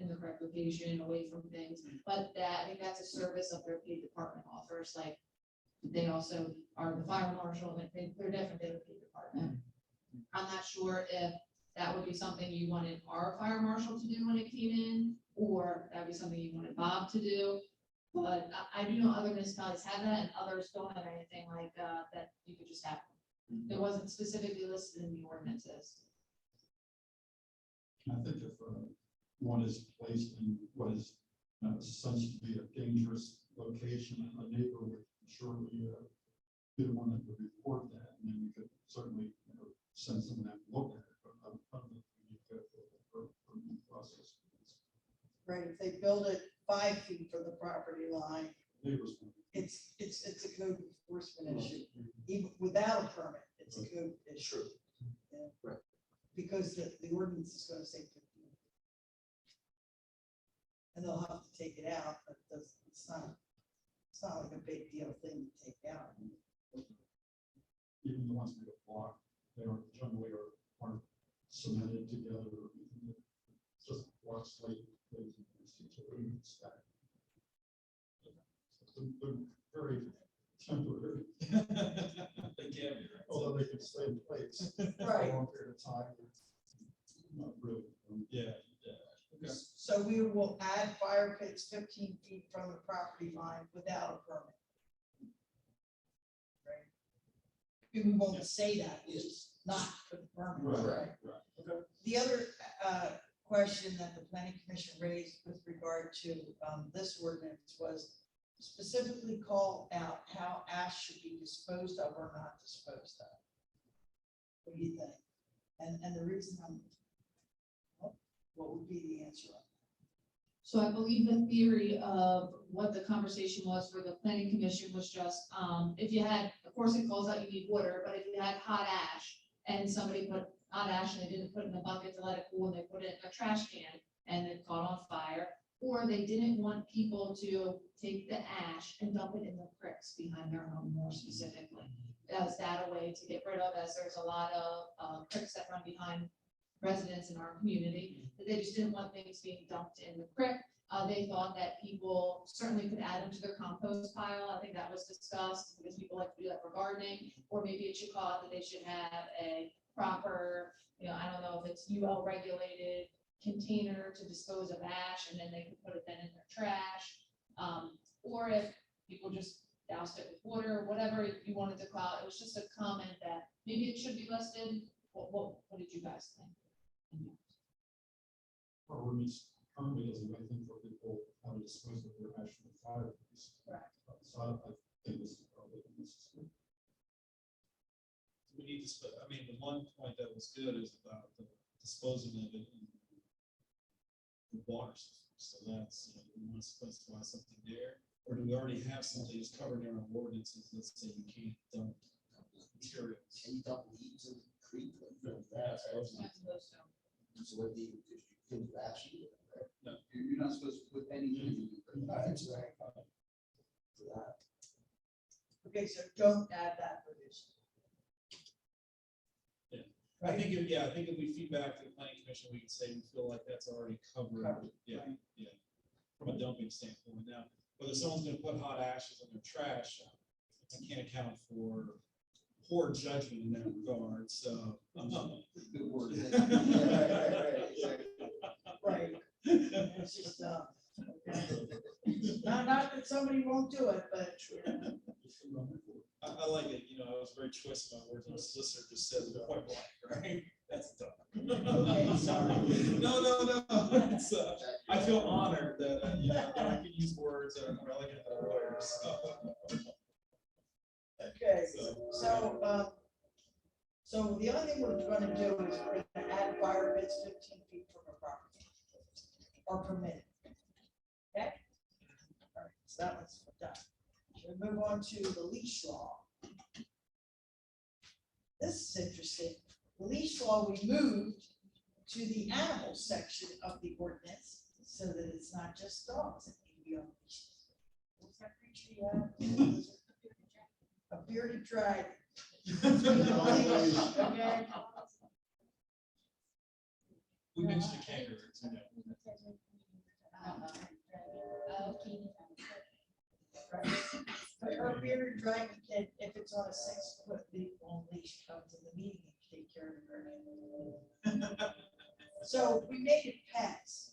in the correct location, away from things. But that, I think that's a service of their paid department offers, like, they also are the fire marshal, and they're different than the paid department. I'm not sure if that would be something you wanted our fire marshal to do when it came in, or that'd be something you wanted Bob to do. But I do know other municipalities have that, and others don't have anything like, that you could just have. It wasn't specifically listed in the ordinances. I think if one is placed in what is sensed to be a dangerous location, a neighbor would surely be the one that would report that, and then we could certainly send someone out to look at it. But I don't know if we need to go through a permitting process. Right, if they build it 5 feet from the property line, Neighbors. it's a code enforcement issue. Even without a permit, it's a code issue. True. Yeah. Right. Because the ordinance is gonna say 15. And they'll have to take it out, but it's not like a big deal thing to take out. Even the ones made of block, they are generally aren't cemented together or anything. It's just block slate. They're very temporary, They can be, right? although they can stay in place for a Right. long period of time. Not really. Yeah, okay. So we will add fire pits 15 feet from the property line without a permit. Right? We won't say that, it's just not for the permit, right? Right. The other question that the planning commission raised with regard to this ordinance was specifically call out how ash should be disposed of or not disposed of. What do you think? And the reason what would be the answer on So I believe the theory of what the conversation was for the planning commission was just, if you had, of course it calls out you need water, but if you had hot ash and somebody put hot ash and they didn't put it in a bucket to let it cool and they put it in a trash can and it caught on fire, or they didn't want people to take the ash and dump it in the cricks behind their home more specifically. Is that a way to get rid of, as there's a lot of cricks that run behind residents in our community, that they just didn't want things being dumped in the creek. They thought that people certainly could add them to their compost pile. I think that was discussed because people like to do that for gardening, or maybe it should call out that they should have a proper, I don't know if it's UL regulated container to dispose of ash, and then they can put it then in their trash. Or if people just doused it with water, whatever you wanted to call it. It was just a comment that maybe it should be listed. What did you guys think? Our ordinance currently doesn't make anything for people how to dispose of their ash in the fire. Correct. So I think this is probably necessary. We need be, I mean, the one point that was good is about the disposing of it in the water system. So that's, we want to specify something there, or do we already have something that's covered in our ordinances? Let's say you can't dump materials. Can you dump leaves in the creek? That's so what do you, could you put actually, right? You're not supposed to put anything. That's right. For that. Okay, so don't add that provision. Yeah. I think, I think if we feedback to the planning commission, we can say we feel like that's already covered. Covered, Yeah, yeah, from a dumping standpoint. Now, whether someone's gonna put hot ashes in their trash, I can't account for poor judgment in that regard, so. Good word. Right. It's just, not that somebody won't do it, but, I like it, I was very choice about words, my solicitor just said the point blank, right? That's dumb. Okay, sorry. No, it's, I feel honored that, that I can use words that are relevant to lawyers, so. okay, so the only thing we're gonna do is we're gonna add fire pits 15 feet from a property. Or permitted. Okay? All right, so that one's done. We move on to the leash law. This is interesting. The leash law, we moved to the animal section of the ordinance so that it's not just dogs that need to be on leashes. What's that creature you have? A bearded dragon. Okay? We mentioned a kangaroo, too. Our bearded dragon can, if it's on a 6-foot long leash, come to the meeting and take care of it. So we made it pets.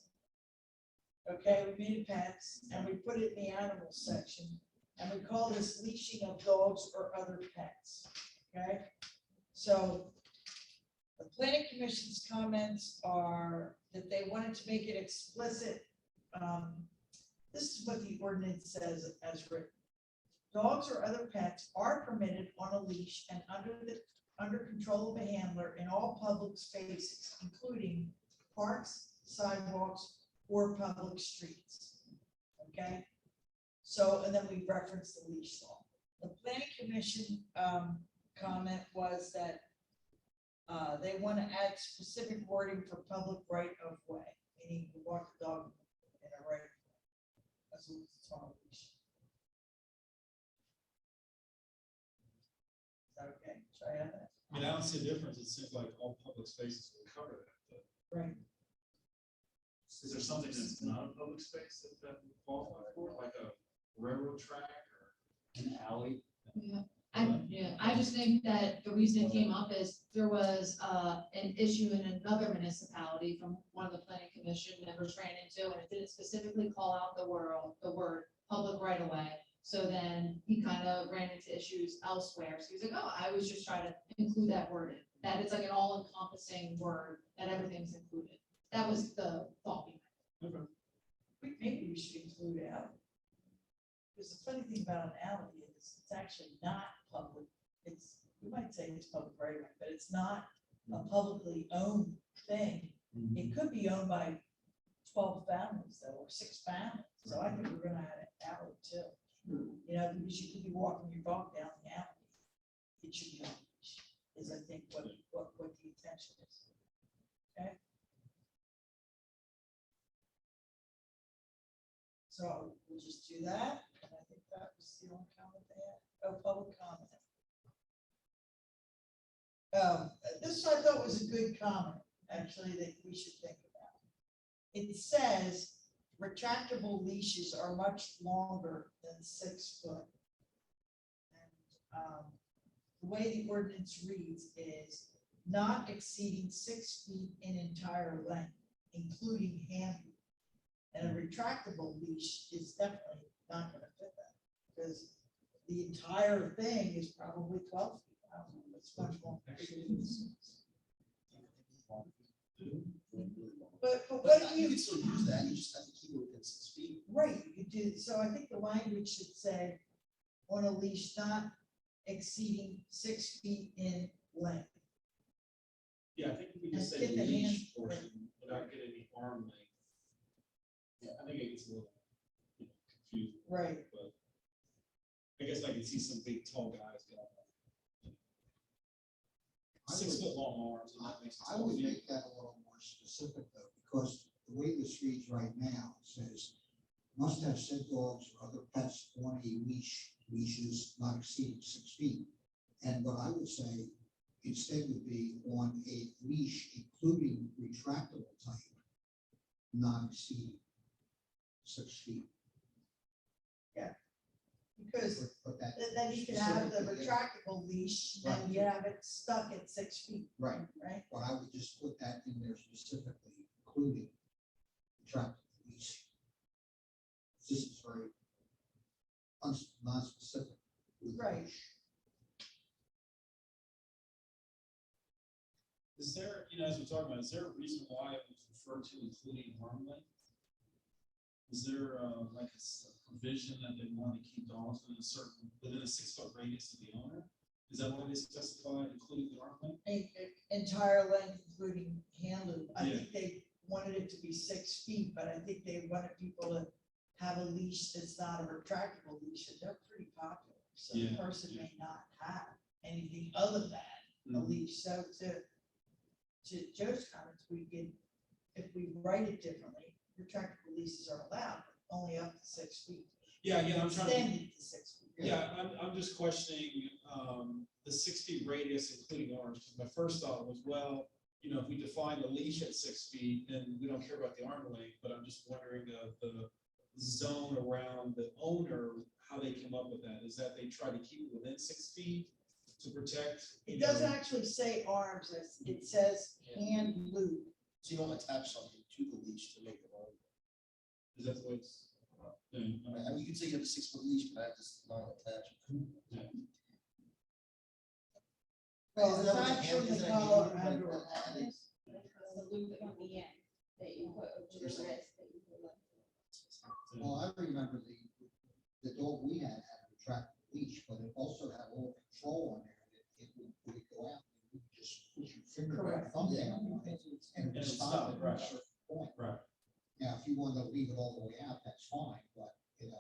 Okay, we made it pets and we put it in the animal section and we call this leashing of dogs or other pets. Okay, so the planning commission's comments are that they wanted to make it explicit. This is what the ordinance says as written. Dogs or other pets are permitted on a leash and under control of a handler in all public spaces, including parks, sidewalks, or public streets. Okay? So, and then we reference the leash law. The planning commission comment was that they want to add specific wording for public right of way, meaning you walk the dog in a right of way. As long as it's on a leash. Is that okay? Should I add that? I mean, I don't see a difference. It seems like all public spaces will cover that, but Right. is there something that's not a public space that would qualify for, like a railroad track or? An alley. I just think that the reason it came up is there was an issue in another municipality from one of the planning commission members ran into, and it didn't specifically call out the word public right of way. So then he kind of ran into issues elsewhere. So he's like, oh, I was just trying to include that word in, that it's like an all encompassing word, that everything's included. That was the thought behind it. Maybe we should include alley. Because the funny thing about an alley is it's actually not public. It's, we might say it's public right away, but it's not a publicly owned thing. It could be owned by 12 families though, or 6 families. So I think we're gonna add an alley too. You know, because you could be walking your dog down the alley. It should be on the leash, is I think what the intention is. Okay? So we'll just do that, and I think that was the only comment they had. Oh, public comment. This I thought was a good comment, actually, that we should think about. It says retractable leashes are much longer than 6 foot. And the way the ordinance reads is not exceeding 6 feet in entire length, including handle. And a retractable leash is definitely not gonna fit that, because the entire thing is probably 12 feet. I don't know, it's much more. But what if You you, can still use that, you just have to keep it within 6 feet. right, you do, so I think the language should say on a leash not exceeding 6 feet in length. say get the leash hand. portion without getting any arm length. Yeah. I think it gets a little, confusing, Right, but I guess I can see some big tall guys get on that. I 6 would- foot long arms, and that makes it I would tough. make that a little more specific though, because the way this reads right now says, must have said dogs or other pets on a leashes not exceeding 6 feet. And what I would say instead would be on a leash, including retractable type, not exceeding 6 feet. because Put that. then you can have the specifically in. retractable leash Right. and you have it stuck at 6 feet, Right, right? but I would just put that in there specifically, including retractable leash. This is very non-specific. with Right. leash. Is there, as we're talking about, is there a reason why it was referred to including arm length? Is there, like a provision that they want to keep dogs within a 6 foot radius of the owner? Is that why they specified including the arm length? Entire length, including handle. I Yeah. think they wanted it to be 6 feet, but I think they wanted people to have a leash that's not a retractable leash, and they're pretty popular. So the Yeah, person yeah. may not have anything other than a Mhm. leash. So to Joe's comments, we could, if we write it differently, retractable leashes are allowed, but only up to 6 feet. Yeah, again, I'm trying to. Extended to 6 feet. Yeah, I'm just questioning, the 6 feet radius including arms, because my first thought was, well, if we define the leash at 6 feet, then we don't care about the arm length, but I'm just wondering the zone around the owner, how they came up with that, is that they try to keep it within 6 feet to protect? It doesn't actually say arms, it says hand loop. So you don't attach something to the leash to make it long. Is that the way it's? I mean, you could say you have a 6 foot leash, but I just not attached. Well, Isn't it's that what the actually hand- the isn't that color hand, like, under what arm. hand is? The loop on the end that you put over the wrist that you put up. Well, I remember the dog we had a retractable leash, but it also had a little control on there that it would go out. And you could just put your finger or Correct. thumb down on it and it would stop it at a certain point. Right. Now, if you wanted to leave it all the way out, that's fine, but, if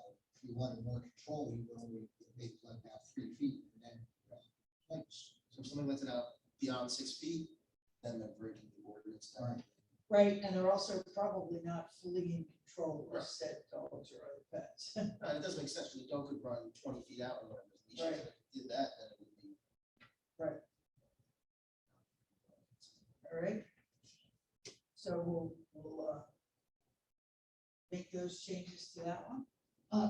you wanted more control, you would only maybe let it out 3 feet and then, place. So if somebody lets it out beyond 6 feet, then they're breaking the ordinance. Right. Right, and they're also probably not fully in control of Right. said dogs or other pets. And it doesn't make sense, because the dog could run 20 feet out and run the leash. Right. If it did that, then it would be. All right? So we'll make those changes to that one.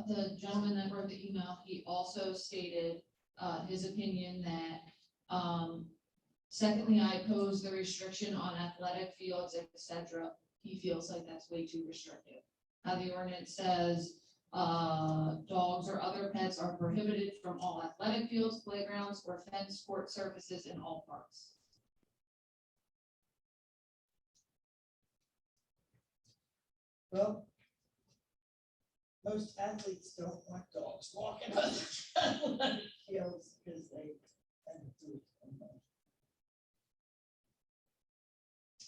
The gentleman that wrote the email, he also stated, his opinion that, secondly, I oppose the restriction on athletic fields, etc. He feels like that's way too restrictive. How the ordinance says, dogs or other pets are prohibited from all athletic fields, playgrounds, or fenced sport surfaces in all parks. Well, most athletes don't want dogs walking on the athletic fields because they tend to do it.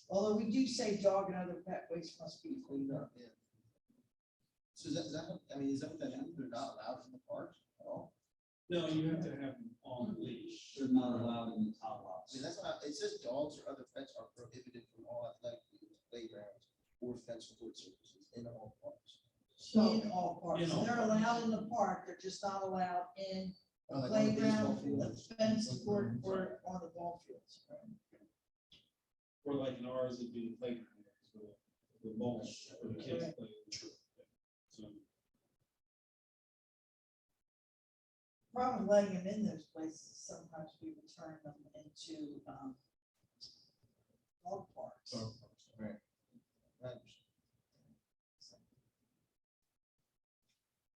Although we do say dog and other pet waste must be cleaned up. Yeah. So is that what, I mean, is that what that means? They're not allowed in the parks at all? No, you have to have them on the leash. They're not allowed in the top I lots. mean, that's not, it says dogs or other pets are prohibited from all athletic fields, playgrounds, or fenced sport surfaces in all parks. In all parks. In all They're parks. allowed in the park, they're just not allowed in Oh, like on the baseball playground, fields. the fence court, or on the ball fields. Or like in ours, it'd be the playground areas where the mulch for the kids play. So, Problem letting them in those places, sometimes we would turn them into, dog parks. so, Right. Right.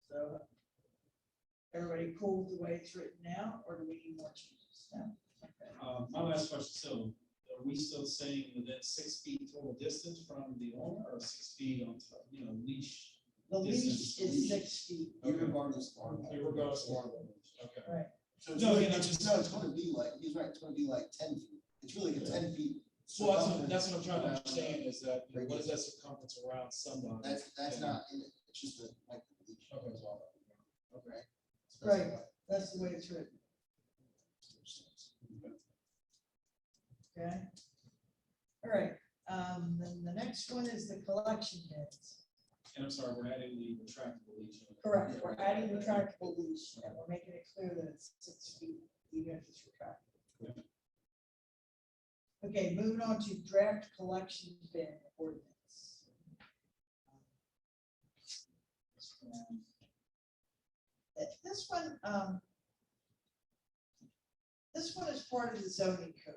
So, everybody cool with the way it's written now, or do we need more changes? No? Okay. my last question, so are we still saying within 6 feet total distance from the owner or 6 feet on top, leash? The leash Distance. is 6 feet. Irregardless of. Regardless of our limits, okay. Right. So it's No, really, again, I'm just- no, it's gonna be like, he's right, it's gonna be like 10 feet. It's really like a 10 feet Well, that's what I'm trying to understand is that, you know, what is that circumference around somebody? That's not, in it. It's just a, like, the leash. Okay. is all that. Okay. Right. That's the way it's written, okay? All right, then the next one is the collection bins. And I'm sorry, we're adding the retractable leash. Correct, we're adding retractable leash, and we're making it clear that it's 6 feet, even if it's retractable. Okay, moving on to draft collection bin ordinance. This one is part of the zoning code,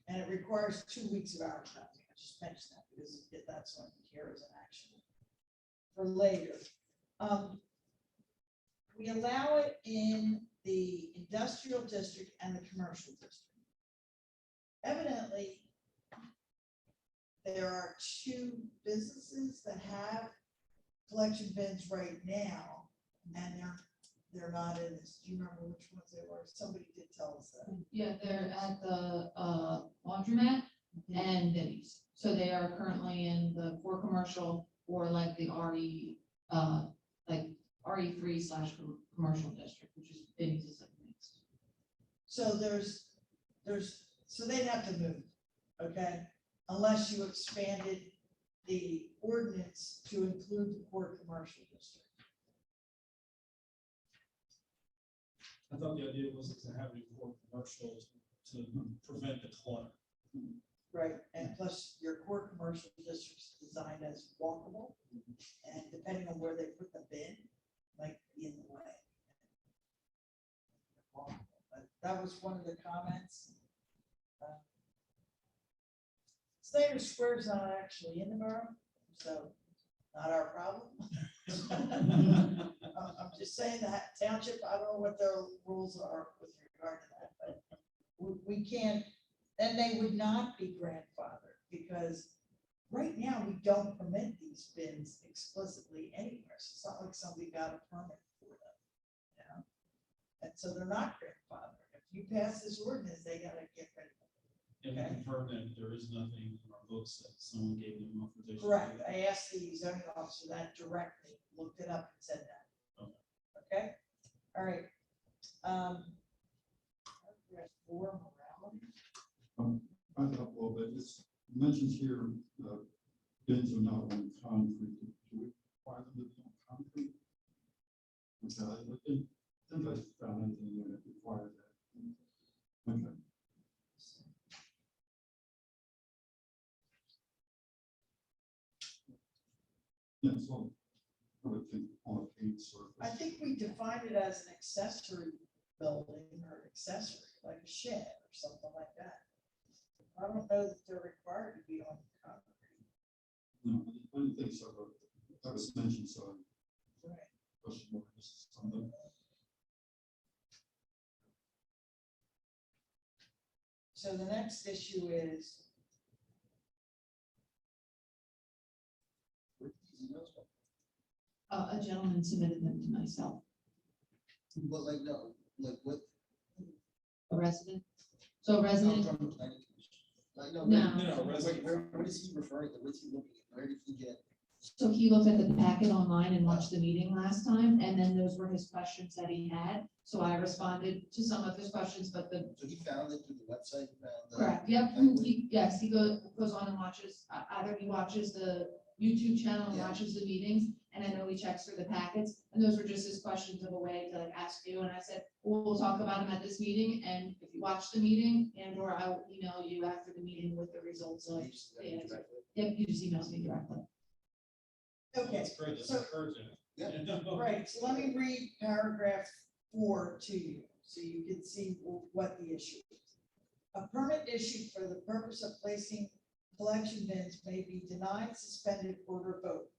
and it requires 2 weeks of advertising. I just mentioned that because that's on here as an action for later. We allow it in the industrial district and the commercial district. Evidently, there are 2 businesses that have collection bins right now, and they're not in this. Do you remember which ones they were? Somebody did tell us that. Yeah, they're at the laundromat and Vinnie's. So they are currently in the core commercial or like the like RE3/commercial district, which is Vinnie's is like mixed. So so they'd have to move, okay? Unless you expanded the ordinance to include the core commercial district. I thought the idea was to have it for commercial to prevent the clutter. Right, and plus your core commercial district's designed as walkable, and depending on where they put the bin, might be in the way. But that was one of the comments. Snyder Square's not actually in the borough, so not our problem. I'm just saying that township, I don't know what their rules are with regard to that, but we can't, and they would not be grandfathered, because right now we don't permit these bins explicitly anywhere. So it's not like somebody got a permit for them, you know? And so they're not grandfathered. If you pass this ordinance, they gotta get rid of them. And we confirm that there is nothing in our books that someone gave them authorization. Correct. I asked the zoning officer that directly, looked it up and said that. Okay. Okay, all right. Paragraph 4, morality. Back up a little bit, it mentions here, bins are not on concrete. Do we require them to be on concrete? Okay, I think I found anything that requires that. Okay. Yeah, so I would think on a paved surface. I think we defined it as an accessory building or accessory, like a shed or something like that. I don't know that they're required to be on concrete. No, I didn't think so, but that was mentioned, so Right. question mark, this is something. So the next issue is, A gentleman submitted them to myself, But like, no, like what? a resident. So a resident, From the planning commission. Like, no. No. What is he referring to? What's he looking at? Where did he get? so he looked at the packet online and watched the meeting last time, and then those were his questions that he had. So I responded to some of his questions, but So he found it through the website, he found the. correct, yep, yes, he goes on and watches, either he watches the YouTube channel and Yeah. watches the meetings, and I know he checks through the packets, and those were just his questions of a way to like ask you, and I said, we'll talk about them at this meeting, and if you watch the meeting, and or I will email you after the meeting with the results of, He just- the answer. Yep, he just emails me directly. okay, That's great, that's So- encouraging. Yeah. right, so let me read paragraph 4 to you, so you can see what the issue is. A permit issued for the purpose of placing collection bins may be denied, suspended, or revoked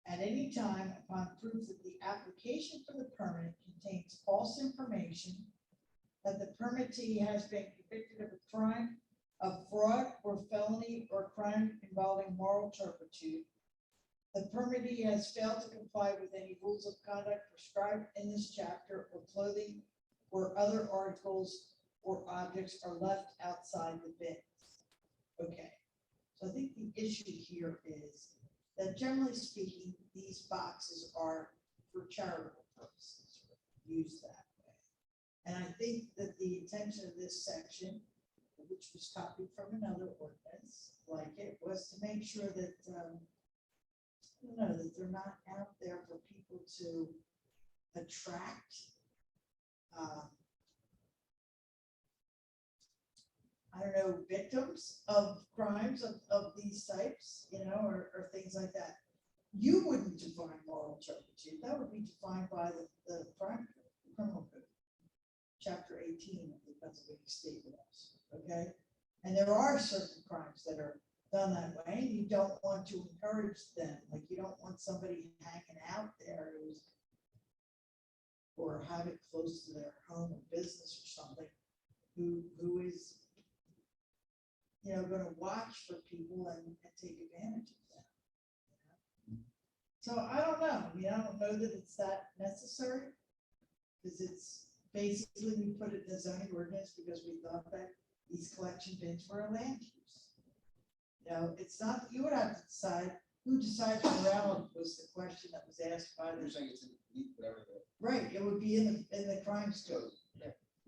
at any time upon proof that the application for the permit contains false information, that the permittee has been convicted of a crime of fraud or felony or crime involving moral turpitude. The permittee has failed to comply with any rules of conduct prescribed in this chapter, or clothing or other articles or objects are left outside the bins. Okay, so I think the issue here is that generally speaking, these boxes are for charitable purposes, used that way. And I think that the intention of this section, which was copied from another ordinance, like it, was to make sure that, that they're not out there for people to attract, I don't know, victims of crimes of these types, or things like that. You wouldn't define moral turpitude, that would be defined by the crime code, the criminal code, chapter 18 of the Pennsylvania State laws, okay? And there are certain crimes that are done that way, and you don't want to encourage them, like you don't want somebody hanging out there who's, or have it close to their home or business or something, who is, gonna watch for people and take advantage of that. So I don't know, I don't know that it's that necessary, because it's basically, we put it in the zoning ordinance because we thought that these collection bins were a land use. It's not, you would have to decide, who decides morality was the question that was asked by You're the. saying it's in whatever Right, it would be in the crime code.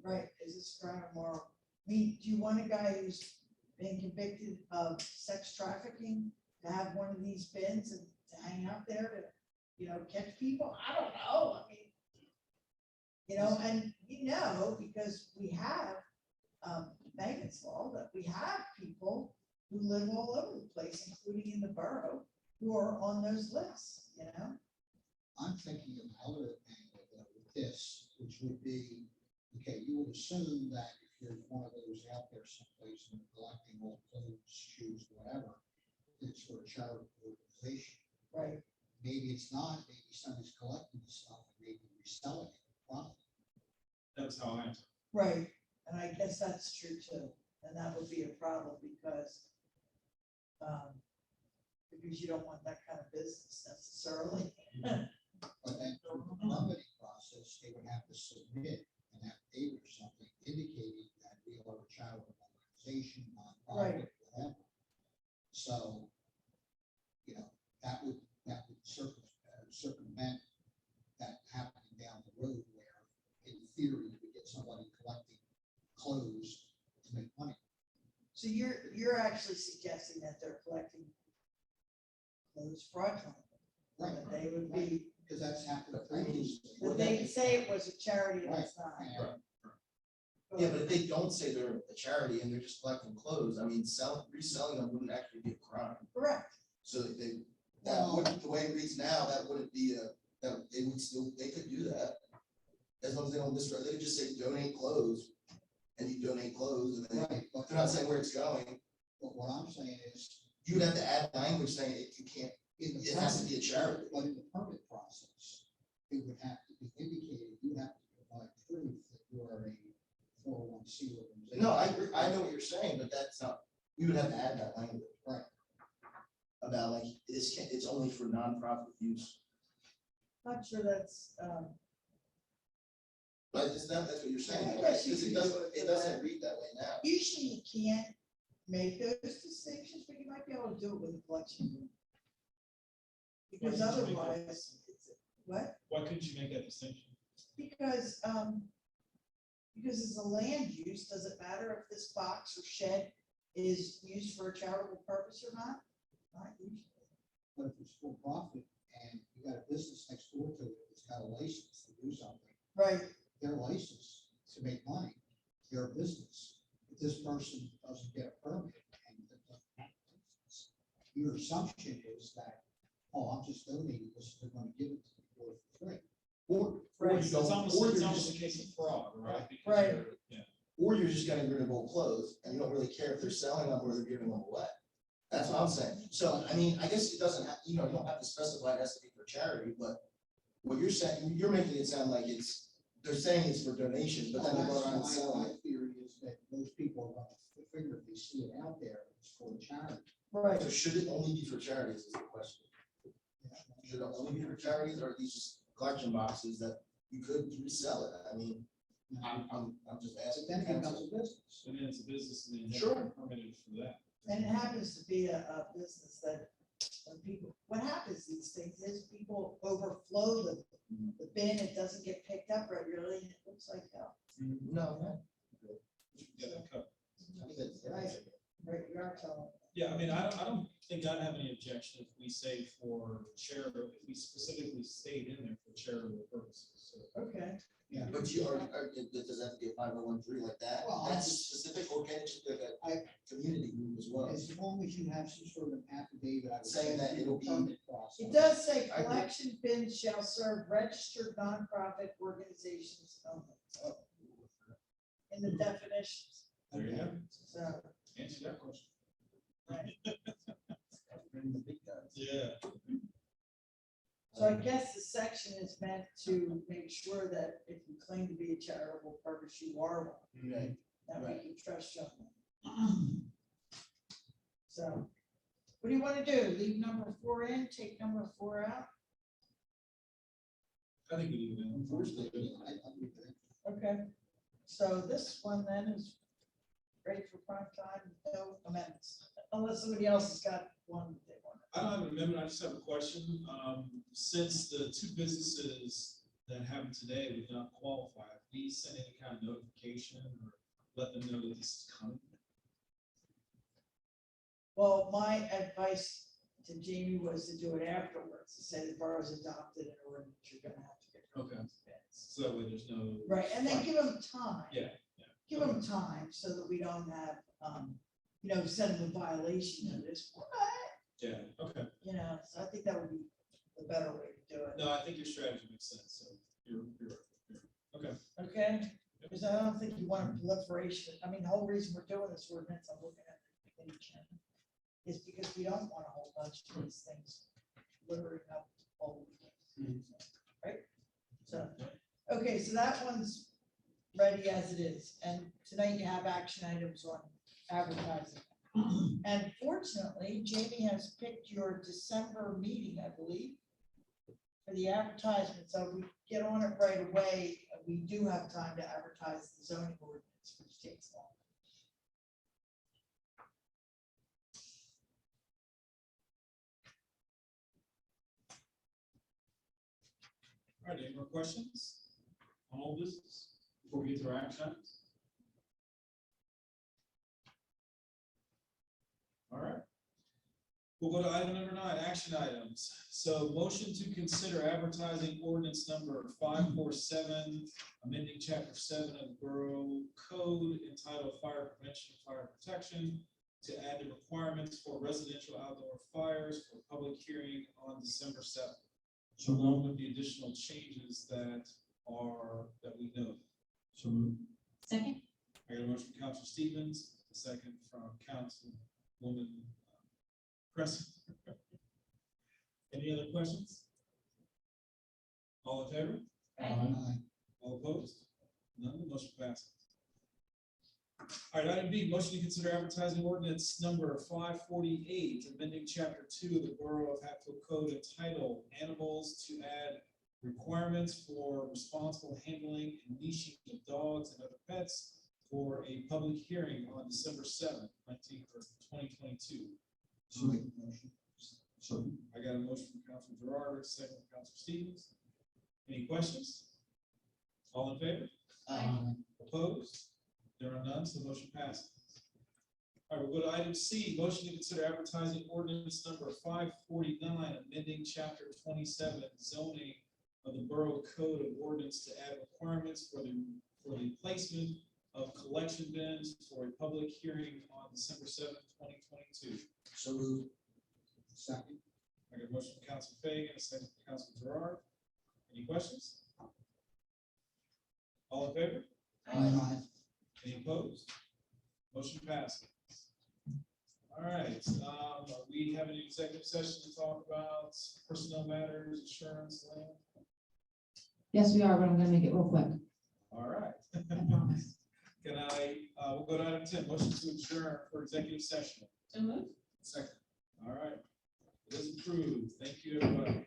Right, is this crime immoral? Do you want a guy who's been convicted of sex trafficking to have one of these bins and to hang out there to, catch people? I don't know, and because we have, Megan's law, that we have people who live all over the place, including in the borough, who are on those lists, I'm thinking of another angle though with this, which would be, okay, you would assume that if you're one of those out there someplace and collecting old clothes, shoes, whatever, it's for a charitable organization. Right. Maybe it's not, maybe somebody's collecting the stuff and maybe reselling it for profit. That's how I. Right, and I guess that's true too, and that would be a problem because you don't want that kind of business necessarily. But then for the permitting process, they would have to submit an affidavit or something indicating that we are a charitable organization, nonprofit, whatever. So, that would circumvent that happening down the road where, in theory, you would get somebody collecting clothes to make money. So you're actually suggesting that they're collecting clothes fraudulently. Right. That they would be, Because that's happened previously. that they say it was a charity and it's not. And Yeah, but if they don't say they're a charity and they're just collecting clothes, reselling them wouldn't actually be a crime. Correct. So the way it reads now, that wouldn't be they could do that. As long as they don't misread, they could just say donate clothes, and you donate clothes, and then Right, but they're not saying where it's going. But what I'm saying is, You would have to add language saying you can't, it has to be a charity. But in the permit process, it would have to be indicated, you have to provide proof that you are a 401c organization. No, I agree, I know what you're saying, but that's not, we would have to add that language. Right. About like, it's only for nonprofit use. Not sure that's, But that's what you're saying, I right? guess you Because could it doesn't read that way now. usually you can't make those distinctions, but you might be able to do it with a collection room. Because Why couldn't you make that otherwise, what? Why couldn't you make that distinction? Because it's a land use, does it matter if this box or shed is used for a charitable purpose or not? Not usually. But if it's for profit and you got a business next door to it, it's got a license to do something, Right, their license to make money, their business. If this person doesn't get a permit and it doesn't have a license, your assumption is that, oh, I'm just donating this, they're gonna give it to me for free. Or Right. you It's don't, almost, or it's you're almost just, a case of fraud, right? Because Right. you're- Yeah. or you're just getting rid of old clothes and you don't really care if they're selling them or they're giving them away. That's what I'm saying. So, I mean, I guess it doesn't have, you don't have to specify it has to be for charity, but what you're saying, you're making it sound like they're saying it's for donations, but then they're going around selling My it. theory is that most people are gonna figure if they see it out there, it's for charity. right. So should it only be for charities is the question. Should it only be for charities or are these just collection boxes that you could resell it? I mean, I'm just So asking. then it becomes a business. And then it's a business and then Sure. they're permitted for that. And it happens to be a business that when people, what happens these things is people overflow the bin, it doesn't get picked up regularly, and it looks like hell. No, Get that covered. I think that's. Right, you are telling. Yeah, I mean, I don't think I'd have any objection if we say for charitable, if we specifically stayed in there for charitable purposes, so. Okay, Yeah. But you are, does that have to be a 501(c)(3) like that? Well, That's that's- specific, or can it just be like a community group as well? As long as you have some sort of affidavit, I would Saying say, that it'll be- permit process. it does say I agree. collection bins shall serve registered nonprofit organizations only. In the definitions, There you go. so, Answer that question. right. Bring the big guns. Yeah. So I guess the section is meant to make sure that if you claim to be a charitable purpose, you are one, Right. that we can trust you. on that. So, what do you want to do? Leave number 4 in, take number 4 out? I think we need to. Unfortunately, I agree with that. Okay, so this one then is ready for prime time, no amendments, unless somebody else has got one they want. I don't have an amendment, I just have a question. Since the two businesses that have them today would not qualify, have we sent any kind of notification or let them know that this is coming? Well, my advice to Jamie was to do it afterwards, to say the borough's adopted an ordinance, you're gonna have to get. rid of Okay. these bins. So that way there's no. Right, and then give them time. Yeah, yeah. Give them time so that we don't have, send them a violation notice, what? Yeah, okay. So I think that would be the better way to do it, No, I think your strategy makes sense, so you're right. Okay. okay? Because I don't think you want a proliferation, I mean, the whole reason we're doing this ordinance, I'm looking at the page, is because we don't want a whole bunch of these things littering up all the weekend, right? So, okay, so that one's ready as it is, and tonight you have action items on advertising. And fortunately, Jamie has picked your December meeting, I believe, for the advertisement, so if we get on it right away, we do have time to advertise the zoning ordinance, which takes long. All right, any more questions on all business before we get to our action items? All right. We'll go to item number 9, action items. So motion to consider advertising ordinance number 547, amending chapter 7 of the Borough Code entitled Fire Prevention and Fire Protection to add the requirements for residential outdoor fires for public hearing on December 7th. So Along with the additional changes that we know. So moved. Second? I got a motion from Council Stevens, a second from Councilwoman Crescent. Any other questions? All in favor? Aye. All opposed? None, the motion passes. All right, item B, motion to consider advertising ordinance number 548, amending chapter 2 of the Borough of Hatfield Code entitled Animals to add requirements for responsible handling and leashing of dogs and other pets for a public hearing on December 7th, 2022. So make the motion. So I got a motion from Councilman Gerard, a second from Councilman Stevens. Any questions? All in favor? Aye. Opposed? There are none, so the motion passes. All right, we'll go to item C, motion to consider advertising ordinance number 549, amending chapter 27 zoning of the Borough Code of Ordinance to add requirements for the placement of collection bins for a public hearing on December 7th, 2022. So moved. Second. I got a motion from Council Fagan, a second from Council Gerard. Any questions? All in favor? Aye. Any opposed? Motion passes. All right, we have an executive session to talk about personnel matters, insurance, land. Yes, we are, but I'm gonna make it real quick. All right. I promise. Can we'll go to item 10, motion to adjourn for executive session. So moved. Second. All right. It is approved. Thank you, everybody.